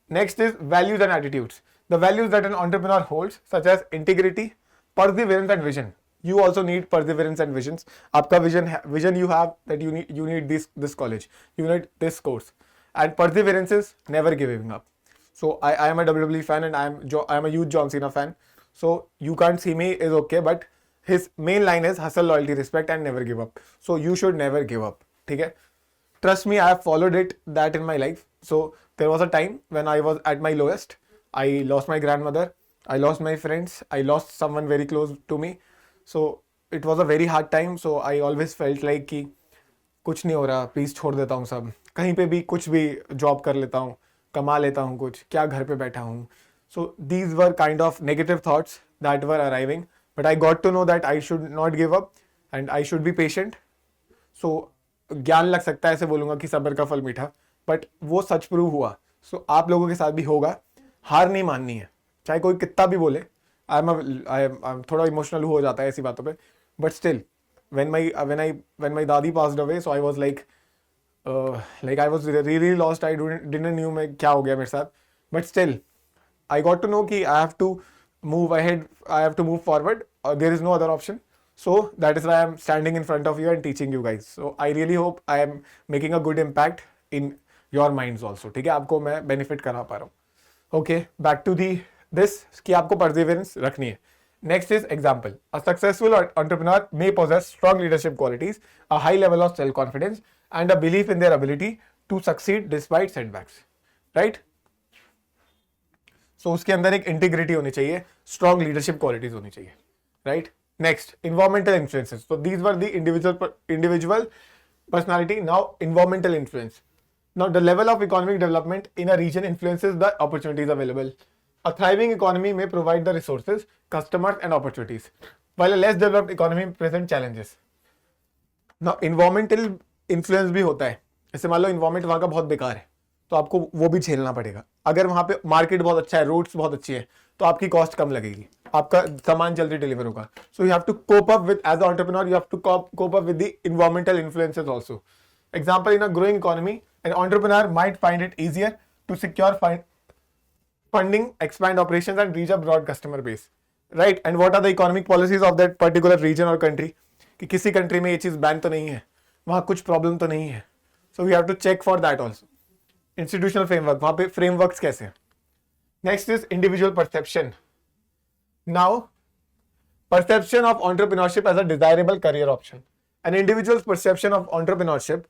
Next is values and attitudes. The values that an entrepreneur holds, such as integrity, perseverance and vision. You also need perseverance and visions. आपका vision you have that you need this college, you need this course, and perseverance is never giving up. So I am a WWE fan and I am a huge John Cena fan. So you can't see me is okay, but his main line is hustle, loyalty, respect and never give up. So you should never give up. ठीक है? Trust me, I have followed that in my life. So there was a time when I was at my lowest. I lost my grandmother, I lost my friends, I lost someone very close to me. So it was a very hard time. So I always felt like कि कुछ नहीं हो रहा, please छोड़ देता हूँ सब, कहीं पे भी कुछ भी जॉब कर लेता हूँ, कमा लेता हूँ कुछ, क्या घर पे बैठा हूँ. So these were kind of negative thoughts that were arriving, but I got to know that I should not give up and I should be patient. So ज्ञान लग सकता है, ऐसे बोलूँगा कि सब्र का फल मीठा, बट वो सच प्रूव हुआ. सो आप लोगों के साथ भी होगा. हार नहीं माननी है, चाहे कोई कितना भी बोले. आई एम थोड़ा इमोशनल हो जाता है ऐसी बातों पे, बट स्टिल when my दादी passed away, so I was like I was really lost. I didn't knew मैं क्या हो गया मेरे साथ, but still I got to know कि I have to move ahead, I have to move forward. There is no other option. So that is why I'm standing in front of you and teaching you guys. So I really hope I am making a good impact in your minds also. ठीक है, आपको मैं benefit करा पा रहा हूँ. Okay, back to this कि आपको perseverance रखनी है. Next is example. A successful entrepreneur may possess strong leadership qualities, a high level of self-confidence, and a belief in their ability to succeed despite setbacks. Right? So उसके अंदर एक integrity होनी चाहिए, strong leadership qualities होनी चाहिए. Right? Next, environmental influences. So these were the individual personality. Now environmental influence. Now the level of economic development in a region influences the opportunities available. A thriving economy may provide the resources, customers and opportunities, while a less developed economy presents challenges. Now environmental influence भी होता है. जैसे मान लो environment वहाँ का बहुत बेकार है, तो आपको वो भी झेलना पड़ेगा. अगर वहाँ पे मार्केट बहुत अच्छा है, रोड्स बहुत अच्छी है, तो आपकी कॉस्ट कम लगेगी, आपका सामान जल्दी डिलीवर होगा. So you have to cope up with, as a entrepreneur you have to cope up with the environmental influences also. Example, in a growing economy, an entrepreneur might find it easier to secure funding, expand operations, and reach a broad customer base. Right? And what are the economic policies of that particular region or country? कि किसी country में ये चीज ban तो नहीं है, वहां कुछ प्रॉब्लम तो नहीं है. So we have to check for that also. Institutional framework, वहां पे फ्रेमवर्क्स कैसे हैं. Next is individual perception. Now perception of entrepreneurship as a desirable career option. An individual's perception of entrepreneurship,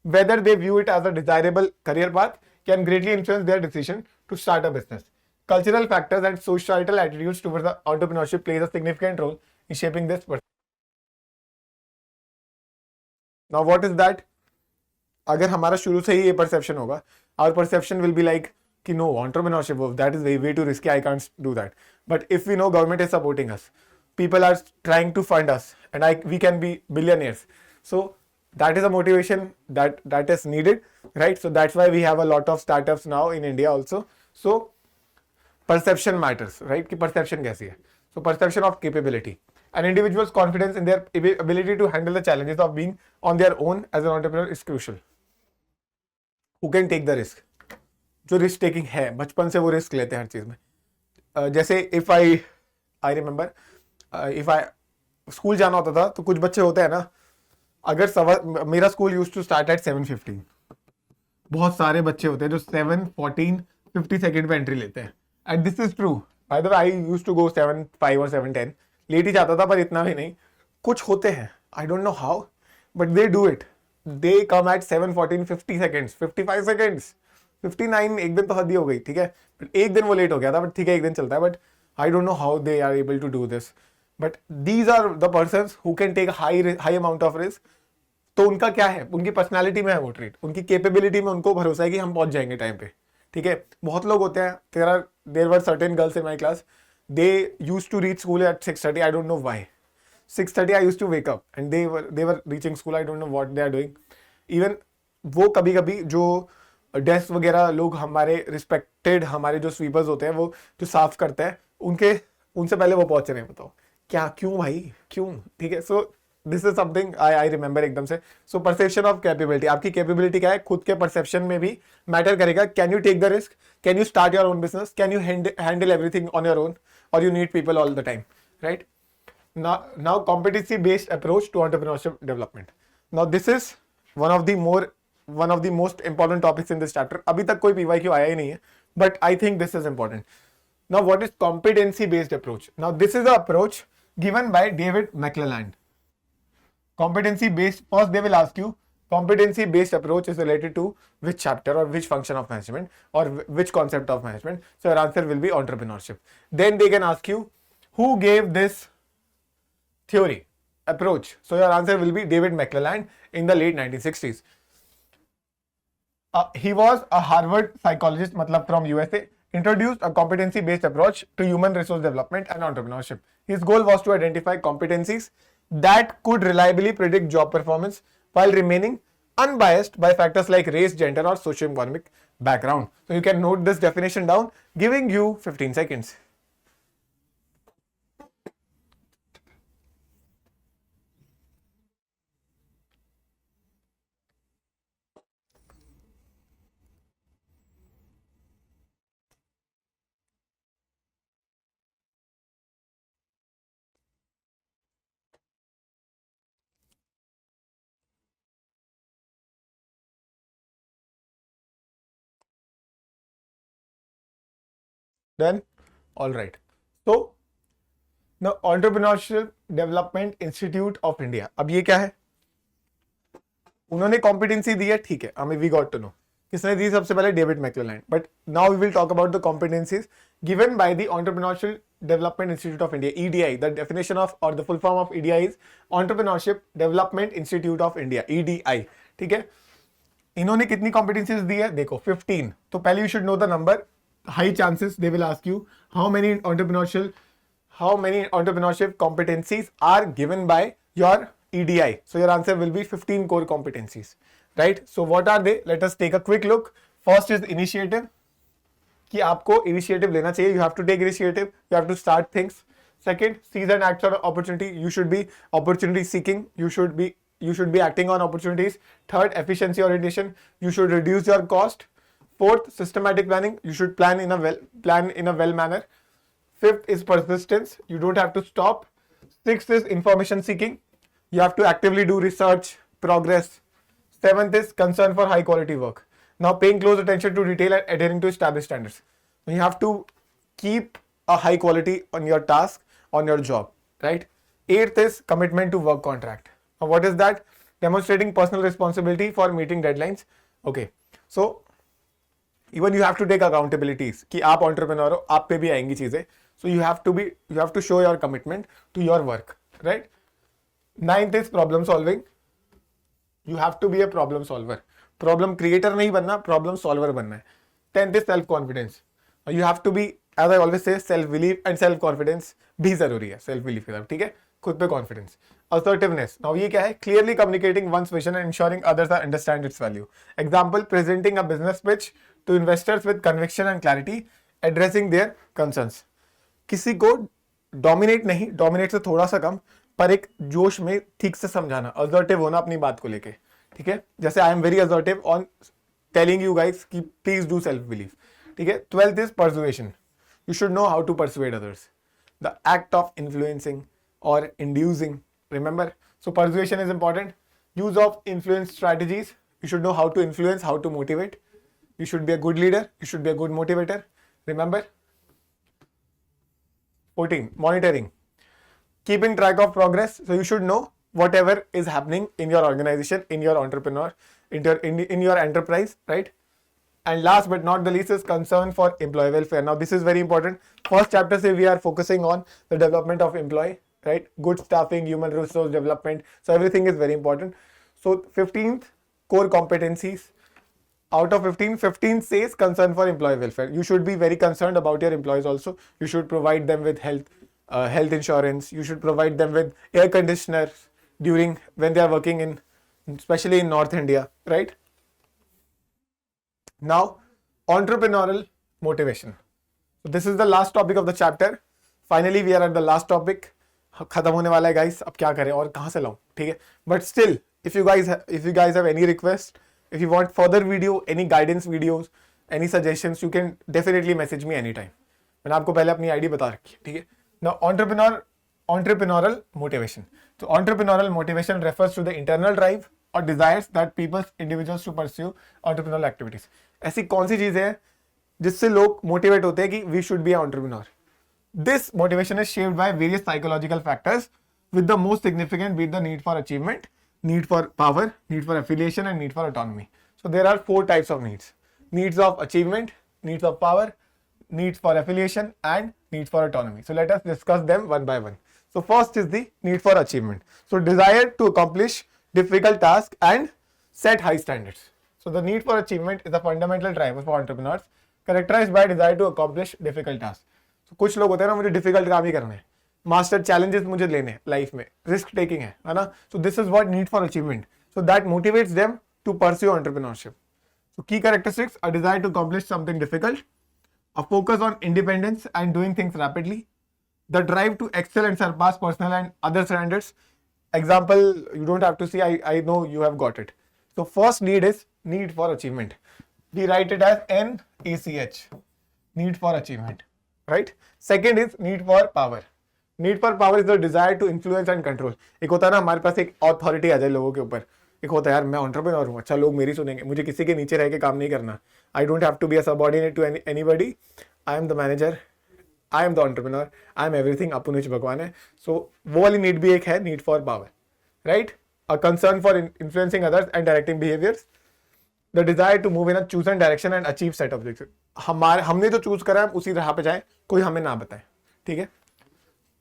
whether they view it as a desirable career path, can greatly influence their decision to start a business. Cultural factors and societal attitudes towards the entrepreneurship plays a significant role in shaping this perception. Now, what is that? अगर हमारा शुरू से ही ये perception होगा, our perception will be like कि no, entrepreneurship, that is way too risky, I can't do that. But if we know government is supporting us, people are trying to fund us, and we can be billionaires. So that is a motivation that is needed, right? So that's why we have a lot of startups now in India also. So perception matters, right? कि perception कैसी है? So perception of capability. An individual's confidence in their ability to handle the challenges of being on their own as an entrepreneur is crucial. Who can take the risk? जो risk taking है, बचपन से वो risk लेते हैं हर चीज में. जैसे if I remember, if I school जाना होता था तो कुछ बच्चे होते हैं ना, अगर मेरा school used to start at 7:15. बहुत सारे बच्चे होते हैं जो 7:14 50 सेकंड पे एंट्री लेते हैं. And this is true. By the way, I used to go 7:05 और 7:10. लेट ही जाता था, पर इतना भी नहीं. कुछ होते हैं, I don't know how, but they do it. They come at 7:14 50 seconds, 55 seconds, 59. एक दिन तो हद ही हो गई, ठीक है. एक दिन वो लेट हो गया था, बट ठीक है, एक दिन चलता है. But I don't know how they are able to do this. But these are the persons who can take high amount of risk. तो उनका क्या है, उनकी पर्सनैलिटी में है वो ट्रेट, उनकी कैपेबिलिटी में उनको भरोसा है कि हम पहुंच जाएंगे टाइम पे. ठीक है. बहुत लोग होते हैं, there were certain girls in my class, they use to reach school at 6:30. I don't know why. 6:30 I use to wake up and they were reaching school. I don't know what they are doing. Even वो कभी कभी जो desk वगैरह लोग, हमारे respected हमारे जो sweepers होते हैं, वो जो साफ करते हैं, उनसे पहले वो पहुंच रहे हैं. बताओ क्या, क्यों भाई, क्यों? ठीक है. So this is something I remember एकदम से. सो परसेप्शन ऑफ कैपेबिलिटी, आपकी कैपेबिलिटी क्या है, खुद के परसेप्शन में भी मैटर करेगा. Can you take the risk? Can you start your own business? Can you handle everything on your own, और you need people all the time, right? Now competency based approach to entrepreneurship development. Now this is one of the most important topics in this chapter. अभी तक कोई PYQ आया ही नहीं है, but I think this is important. Now what is competency based approach? Now this is the approach given by David McClelland. Competency based, first they will ask you, competency based approach is related to which chapter or which function of management or which concept of management. So your answer will be entrepreneurship. Then they can ask you, who gave this theory approach? So your answer will be David McClelland in the late 1960s. He was a Harvard psychologist, matlab from USA, introduced a competency based approach to human resource development and entrepreneurship. His goal was to identify competencies that could reliably predict job performance while remaining unbiased by factors like race, gender, or socioeconomic background. So you can note this definition down, giving you 15 seconds. Done? All right. So, the Entrepreneurship Development Institute of India. अब ये क्या है? उन्होंने competency दी है, ठीक है, हमें we got to know किसने दी सबसे पहले, David McClelland. But now we will talk about the competencies given by the entrepreneurship development institute of India, EDI. The definition of और the full form of EDI is entrepreneurship development institute of India, EDI. ठीक है, इन्होंने कितनी competencies दी है, देखो 15. तो पहले you should know the number. High chances they will ask you how many entrepreneurship competencies are given by your EDI. So your answer will be 15 core competencies, right? So what are they? Let us take a quick look. First is initiative. कि आपको initiative लेना चाहिए. You have to take initiative. You have to start things. Second, seize and act on opportunity. You should be opportunity seeking. You should be acting on opportunities. Third, efficiency orientation. You should reduce your cost. Fourth, systematic planning. You should plan in a well manner. Fifth is persistence. You don't have to stop. Sixth is information seeking. You have to actively do research, progress. Seventh is concern for high quality work. Now paying close attention to detail and adhering to established standards. You have to keep a high quality on your task, on your job, right? Eighth is commitment to work contract. Now what is that? Demonstrating personal responsibility for meeting deadlines. Okay. So even you have to take accountabilities कि आप entrepreneur हो, आप पे भी आएंगी चीजें. So you have to show your commitment to your work, right? Ninth is problem solving. You have to be a problem solver. Problem creator नहीं बनना, problem solver बनना है. 10th is self confidence. You have to be, as I always say, self belief and self confidence भी जरूरी है. Self belief के साथ, ठीक है, खुद पे confidence. Assertiveness. Now ये क्या है? Clearly communicating one's vision and ensuring others understand its value. Example, presenting a business pitch to investors with conviction and clarity, addressing their concerns. किसी को डोमिनेट नहीं, डोमिनेट से थोड़ा सा कम, पर एक जोश में ठीक से समझाना, असर्टिव होना अपनी बात को लेके, ठीक है. जैसे I am very assertive on telling you guys कि प्लीज डू सेल्फ बिलीव, ठीक है. 12th is persuasion. You should know how to persuade others, the act of influencing और inducing, remember. So persuasion is important. Use of influence strategies. You should know how to influence, how to motivate. You should be a good leader, you should be a good motivator, remember. 14, monitoring. Keeping track of progress. So you should know whatever is happening in your organization, in your in your enterprise, right? And last but not the least is concern for employee welfare. Now this is very important. First chapter say we are focusing on the development of employee, right? Good staffing, human resource development. So everything is very important. So 15th, core competencies. Out of 15 says concern for employee welfare. You should be very concerned about your employees also. You should provide them with health insurance. You should provide them with air conditioners during when they are working in, especially in North India, right? Now, entrepreneurial motivation. So this is the last topic of the chapter. Finally, we are at the last topic. खत्म होने वाला है guys. अब क्या करें और कहाँ से लाऊं, ठीक है? But still, if you guys have any request, if you want further video, any guidance videos, any suggestions, you can definitely message me anytime. मैंने आपको पहले अपनी आईडी बता रखी है, ठीक है. Now entrepreneurial motivation. So entrepreneurial motivation refers to the internal drive or desires that individuals to pursue entrepreneurial activities. ऐसी कौन सी चीजें हैं जिससे लोग मोटिवेट होते हैं कि we should be an entrepreneur. This motivation is shaped by various psychological factors, with the most significant being the need for achievement, need for power, need for affiliation, and need for autonomy. So there are 4 types of needs: needs of achievement, needs of power, needs for affiliation, and needs for autonomy. So let us discuss them one by one. So first is the need for achievement. So desire to accomplish difficult tasks and set high standards. So the need for achievement is a fundamental driver for entrepreneurs, characterized by desire to accomplish difficult tasks. So कुछ लोग होते हैं ना, मुझे difficult काम ही करना है, master challenges मुझे लेने हैं लाइफ में, रिस्क टेकिंग है ना. So this is what need for achievement. So that motivates them to pursue entrepreneurship. So key characteristics: a desire to accomplish something difficult, a focus on independence and doing things rapidly, the drive to excel and surpass personal and other standards. Example, you don't have to see, I know you have got it. So first need is need for achievement. We write it as NECH, need for achievement, right? Second is need for power. Need for power is the desire to influence and control. एक होता है ना हमारे पास एक authority आ जाए लोगों के ऊपर. एक होता है यार मैं entrepreneur हूँ, अच्छा लोग मेरी सुनेंगे, मुझे किसी के नीचे रह के काम नहीं करना. I don't have to be a subordinate to anybody. I am the manager. I am the entrepreneur, I am everything, अपुनिच भगवान है. सो वो वाली नीड भी एक है, need for power, right. A concern for influencing others and directing behaviours. The desire to move in a chosen direction and achieve set objective. हमने जो चूज करा है हम उसी राह पे जाए, कोई हमें ना बताए. ठीक है.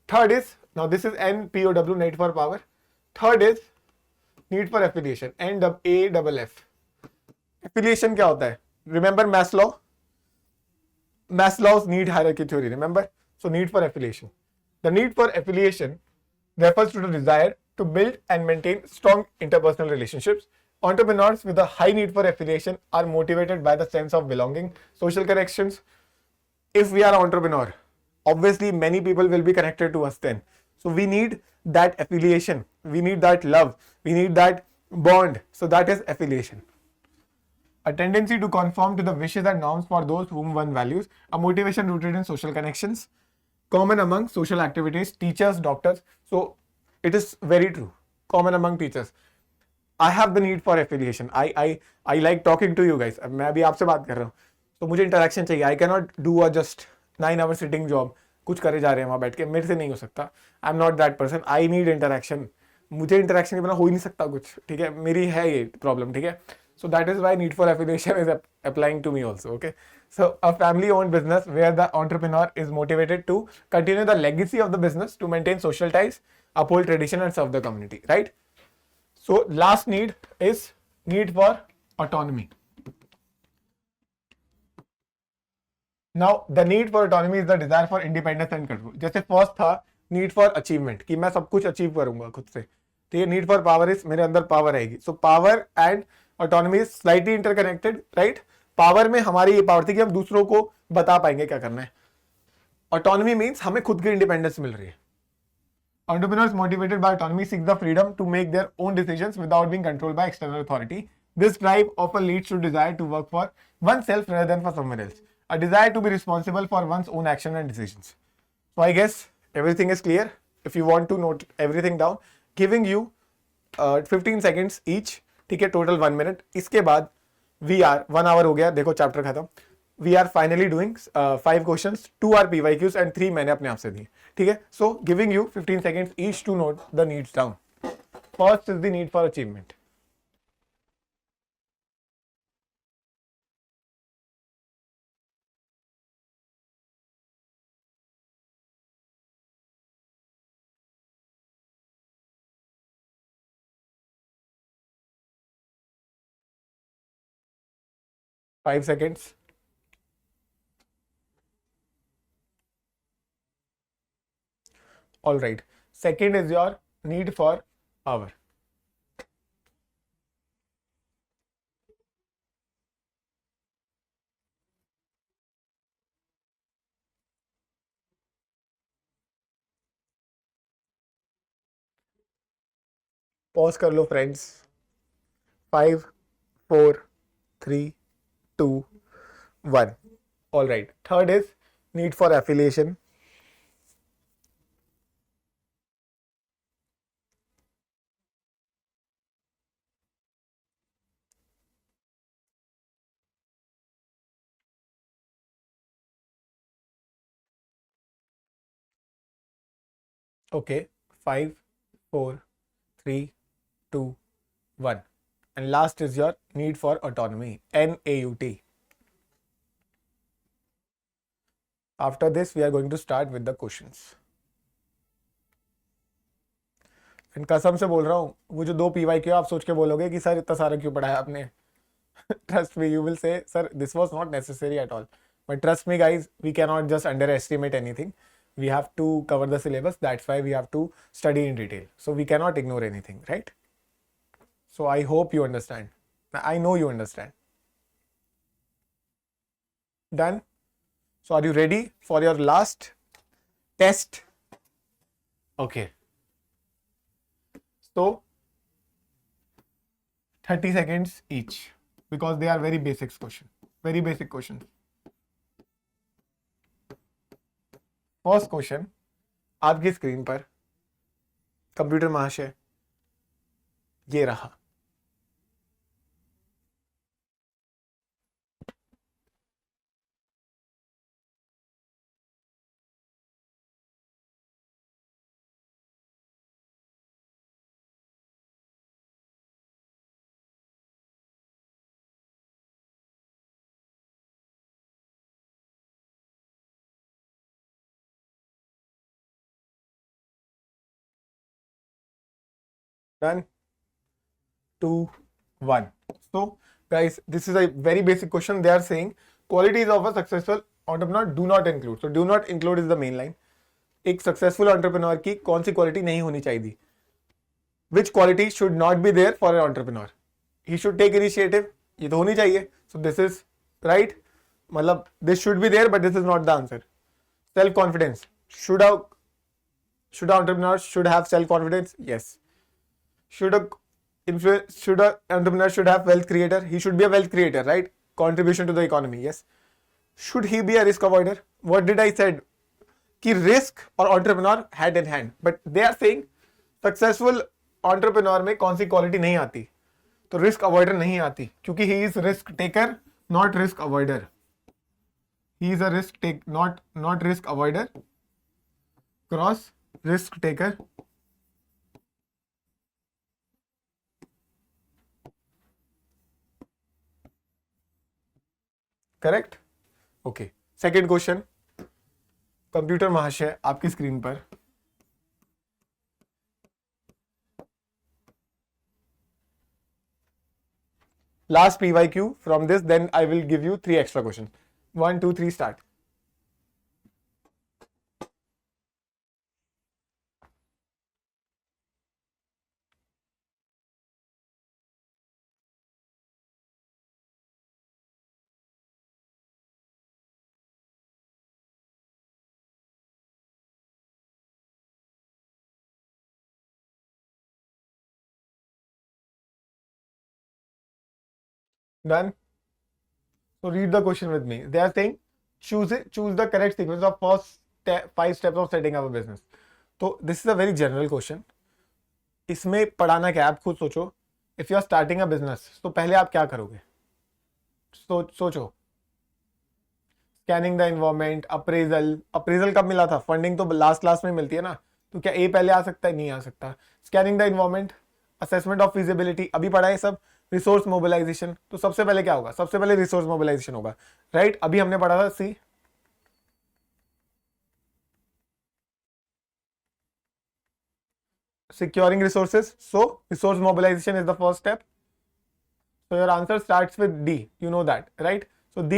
Third is, now this is NPOW, need for power. Third is need for affiliation, NAFF. Affiliation क्या होता है? Remember Maslow's need hierarchy theory, remember? So need for affiliation. The need for affiliation refers to the desire to build and maintain strong interpersonal relationships. Entrepreneurs with a high need for affiliation are motivated by the sense of belonging, social connections. If we are an entrepreneur, obviously many people will be connected to us then. So we need that affiliation. We need that love. We need that bond. So that is affiliation. A tendency to conform to the wishes and norms for those whom one values, a motivation rooted in social connections, common among social activities, teachers, doctors. So it is very true, common among teachers. I have the need for affiliation. I like talking to you guys. अब मैं अभी आपसे बात कर रहा हूँ, तो मुझे इंटरेक्शन चाहिए. I cannot do a just 9 hour sitting job. कुछ करे जा रहे हैं वहाँ बैठ के, मेरे से नहीं हो सकता. I am not that person. I need interaction. मुझे इंटरेक्शन के बिना हो ही नहीं सकता कुछ. ठीक है, मेरी है ये प्रॉब्लम. ठीक है. So that is why need for affiliation is applying to me also. Okay. So a family owned business where the entrepreneur is motivated to continue the legacy of the business, to maintain social ties, uphold tradition and serve the community. Right. So last need is need for autonomy. Now the need for autonomy is the desire for independence and control. जैसे first था need for achievement, कि मैं सब कुछ achieve करूंगा खुद से. ठीक है. Need for power is मेरे अंदर power आएगी. So power and autonomy is slightly interconnected, right. Power में हमारी ये पावर थी कि हम दूसरों को बता पाएंगे क्या करना है. ऑटोनॉमी मींस हमें खुद की इंडिपेंडेंस मिल रही है. Entrepreneurs motivated by autonomy seek the freedom to make their own decisions without being controlled by external authority. This drive often leads to desire to work for oneself rather than for someone else. A desire to be responsible for one's own action and decisions. So I guess everything is clear. If you want to note everything down, giving you 15 seconds each. ठीक है, total 1 minute. इसके बाद we are 1 hour हो गया, देखो chapter खत्म. We are finally doing 5 questions, 2 are PYQs and 3 मैंने अपने आप से दिए. ठीक है. So giving you 15 seconds each to note the needs down. First is the need for achievement. Five seconds. All right. Second is your need for power. Pause कर लो friends. 5, 4, 3, 2, 1. All right. Third is need for affiliation. Okay. 5, 4, 3, 2, 1. And last is your need for autonomy. NAUT. After this, we are going to start with the questions. And कसम से बोल रहा हूँ, वो जो 2 PYQ आप सोच के बोलोगे कि सर इतना सारा क्यों पढ़ा है आपने. Trust me, you will say, sir, this was not necessary at all. But trust me, guys, we cannot just underestimate anything. We have to cover the syllabus. That's why we have to study in detail. So we cannot ignore anything, right? So I hope you understand. I know you understand. Done? So are you ready for your last test? Okay. So 30 seconds each, because they are very basic questions. Very basic questions. First question आपकी screen पर, computer महाशय, ये रहा. Done. 2, 1. So, guys, this is a very basic question. They are saying qualities of a successful entrepreneur do not include. So, do not include is the main line. एक successful entrepreneur की कौन सी quality नहीं होनी चाहिए? Which quality should not be there for an entrepreneur? He should take initiative, ये तो होनी चाहिए. सो दिस इज राइट, मतलब this should be there but this is not the answer. Self confidence, should an entrepreneur should have self confidence? Yes. Should an entrepreneur should have wealth creator? He should be a wealth creator, right? Contribution to the economy. Yes. Should he be a risk avoider? What did I said? कि risk और entrepreneur hand in hand. But they are saying successful entrepreneur में कौन सी quality नहीं आती? तो risk avoider नहीं आती क्योंकि he is risk taker, not risk avoider. He is a risk take, not risk avoider. Cross risk taker. Correct. Okay, second question. Computer महाशय आपकी स्क्रीन पर last PYQ from this, then I will give you 3 extra question. 1, 2, 3 start. Done. So read the question with me. They are saying choose the correct sequence of first 5 steps of setting up a business. तो this is a very general question. इसमें पढ़ाना क्या है आप खुद सोचो. If you are starting a business, तो पहले आप क्या करोगे? सोचो. स्कैनिंग द एनवायरमेंट, अप्रेजल कब मिला था? फंडिंग तो लास्ट में मिलती है ना, तो क्या ए पहले आ सकता है? नहीं आ सकता. Scanning the environment, assessment of feasibility अभी पढ़ा है सब. रिसोर्स मोबिलाइजेशन, तो सबसे पहले क्या होगा? सबसे पहले रिसोर्स मोबिलाइजेशन होगा, राइट? अभी हमने पढ़ा था सी. securing resources, so resource mobilization is the first step. So your answer starts with D, you know that, right? So D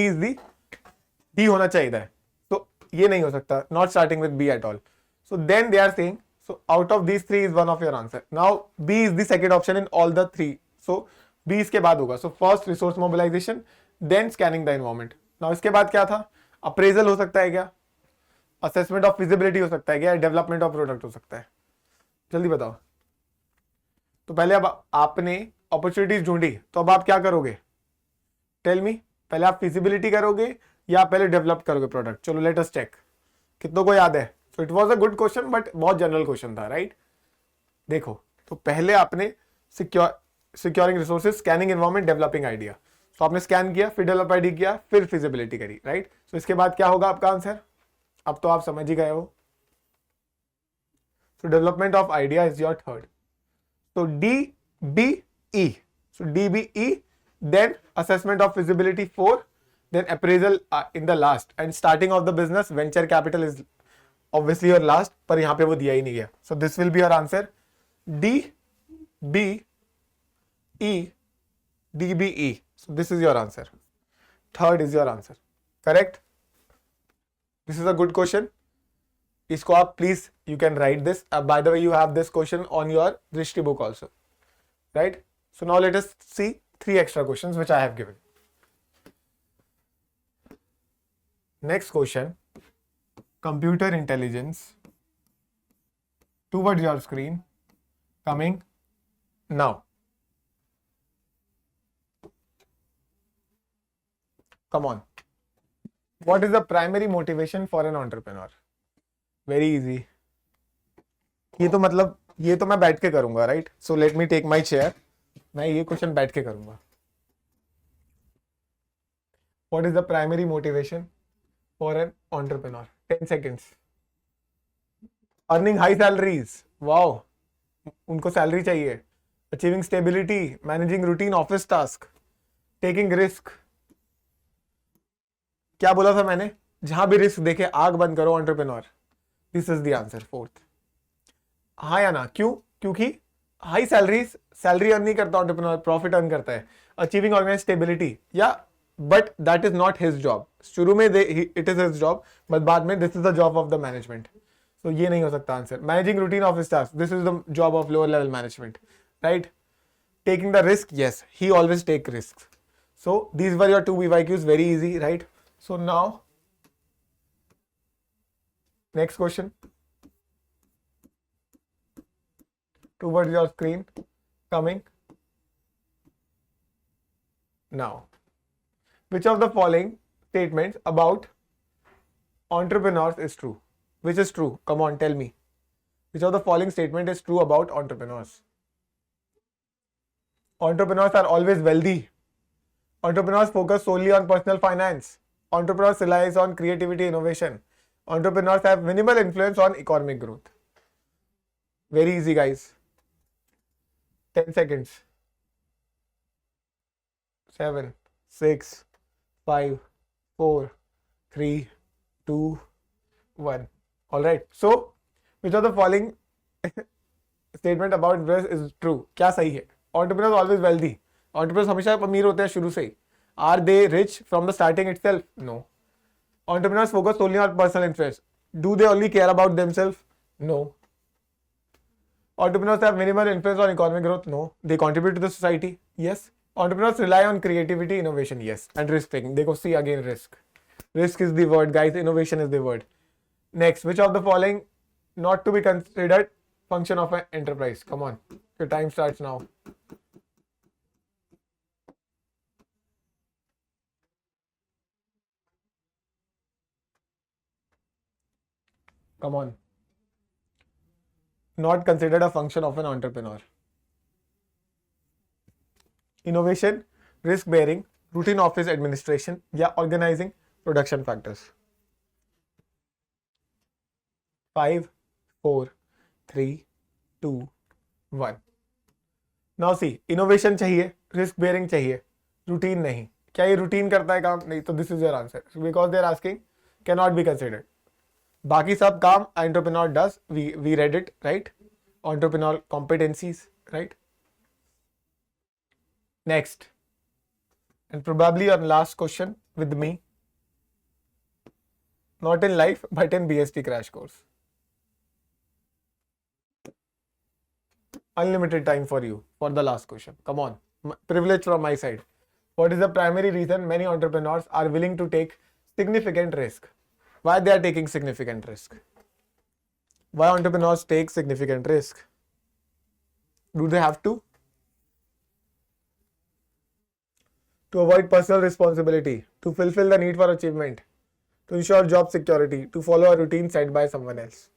is the D होना चाहिए था, तो ये नहीं हो सकता, not starting with B at all. So then they are saying, so out of these 3 is one of your answer. Now B is the second option in all the 3. So B इसके बाद होगा. So first resource mobilization, then scanning the environment. Now इसके बाद क्या था? Appraisal हो सकता है क्या? Assessment of feasibility हो सकता है क्या? Development of product हो सकता है? जल्दी बताओ. तो पहले अब आपने अपॉर्चुनिटीज ढूंढी, तो अब आप क्या करोगे? Tell me. पहले आप फिजिबिलिटी करोगे या पहले डेवलप करोगे प्रोडक्ट? चलो लेट अस चेक. कितनों को याद है? So it was a good question but बहुत जनरल क्वेश्चन था, राइट? देखो, तो पहले आपने securing resources, scanning environment, developing idea. तो आपने स्कैन किया, फिर डेवलप आइडिया किया, फिर फिजिबिलिटी करी, राइट? तो इसके बाद क्या होगा आपका आंसर? अब तो आप समझ ही गए हो. So development of idea is your third. So DBE. So DBE, then assessment of feasibility 4, then appraisal in the last, and starting of the business, venture capital is obviously your last, पर यहाँ पे वो दिया ही नहीं गया. So this will be your answer. DBE. DBE. So this is your answer. Third is your answer. Correct? This is a good question. इसको आप please you can write this. By the way you have this question on your Drishti book also, right? So now let us see 3 extra questions which I have given. Next question, computer intelligence, towards your screen, coming now. Come on. What is the primary motivation for an entrepreneur? Very easy. ये तो मतलब ये तो मैं बैठ के करूंगा, राइट? So let me take my chair. मैं ये क्वेश्चन बैठ के करूंगा. What is the primary motivation for an entrepreneur? 10 seconds. Earning high salaries. Wow, उनको सैलरी चाहिए. Achieving stability, managing routine office task, taking risk. क्या बोला था मैंने? जहां भी रिस्क देखे आग बंद करो entrepreneur. This is the answer, fourth. हाँ या ना? क्यों? क्योंकि हाई सैलरी अर्न नहीं करता एंटरप्रेन्योर, प्रॉफिट अर्न करता है. अचीविंग ऑर्गेनाइज स्टेबिलिटी, या but that is not his job. शुरू में it is his job, but बाद में this is the job of the management. तो ये नहीं हो सकता answer. Managing routine of his task, this is the job of lower level management, right. Taking the risk, yes, he always take risks. So these were your two VYQs, very easy, right? So now next question towards your screen coming now. Which of the following statements about entrepreneurs is true? Which is true? Come on, tell me. Which of the following statement is true about entrepreneurs? Entrepreneurs are always wealthy. Entrepreneurs focus solely on personal finance. Entrepreneurs relies on creativity, innovation. Entrepreneurs have minimal influence on economic growth. Very easy, guys. 10 seconds. 7, 6, 5, 4, 3, 2, 1. All right. So, which of the following statement about entrepreneurs is true? क्या सही है? Entrepreneurs always wealthy. Entrepreneurs हमेशा अमीर होते हैं शुरू से ही. Are they rich from the starting itself? No. Entrepreneurs focus solely on personal interest. Do they only care about themselves? No. Entrepreneurs have minimal influence on economic growth? No. They contribute to the society? Yes. Entrepreneurs rely on creativity, innovation? Yes. And risk taking. They go see again risk. Risk is the word, guys. Innovation is the word. Next, which of the following not to be considered function of an enterprise? Come on. Your time starts now. Come on. Not considered a function of an entrepreneur. Innovation, risk bearing, routine office administration, या organizing, production factors. 5, 4, 3, 2, 1. Now see, innovation चाहिए, risk bearing चाहिए, routine नहीं. क्या ये routine करता है काम? नहीं. तो this is your answer. Because they are asking, cannot be considered. बाकी सब काम entrepreneur does. We read it, right? Entrepreneurial competencies, right? Next, and probably your last question with me. Not in life, but in BST crash course. Unlimited time for you for the last question. Come on, privilege from my side. What is the primary reason many entrepreneurs are willing to take significant risk? Why they are taking significant risk? Why entrepreneurs take significant risk? Do they have to? To avoid personal responsibility, to fulfill the need for achievement, to ensure job security, to follow a routine set by someone else.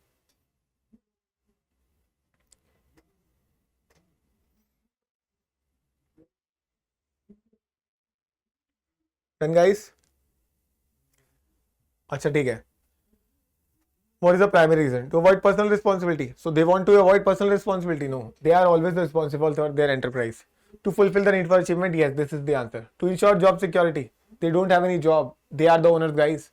Then guys, अच्छा ठीक है. What is the primary reason? To avoid personal responsibility. So they want to avoid personal responsibility? No. They are always responsible for their enterprise. To fulfill the need for achievement? Yes, this is the answer. To ensure job security? They don't have any job. They are the owners, guys.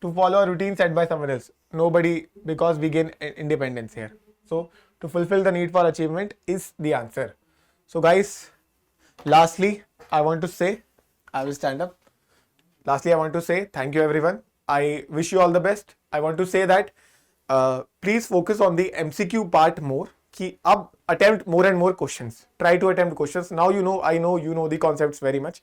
To follow a routine set by someone else? Nobody, because we gain independence here. So to fulfill the need for achievement is the answer. So guys, lastly, I want to say, I will stand up. Lastly, I want to say thank you everyone. I wish you all the best. I want to say that please focus on the MCQ part more. कि अब attempt more and more questions. Try to attempt questions. Now you know, I know you know the concepts very much.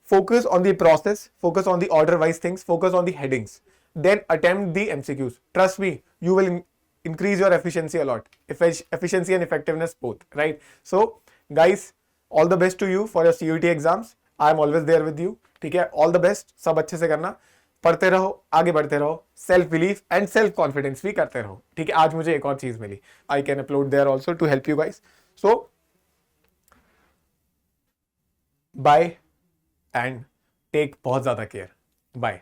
Focus on the process. Focus on the order-wise things. Focus on the headings. Then attempt the MCQs. Trust me, you will increase your efficiency a lot. Efficiency and effectiveness both, right? So guys, all the best to you for your CUET exams. I am always there with you. ठीक है, all the best. सब अच्छे से करना. पढ़ते रहो, आगे बढ़ते रहो, self belief and self confidence भी करते रहो. ठीक है, आज मुझे एक और चीज मिली. I can upload there also to help you guys. So bye and take बहुत ज्यादा केयर. बाय.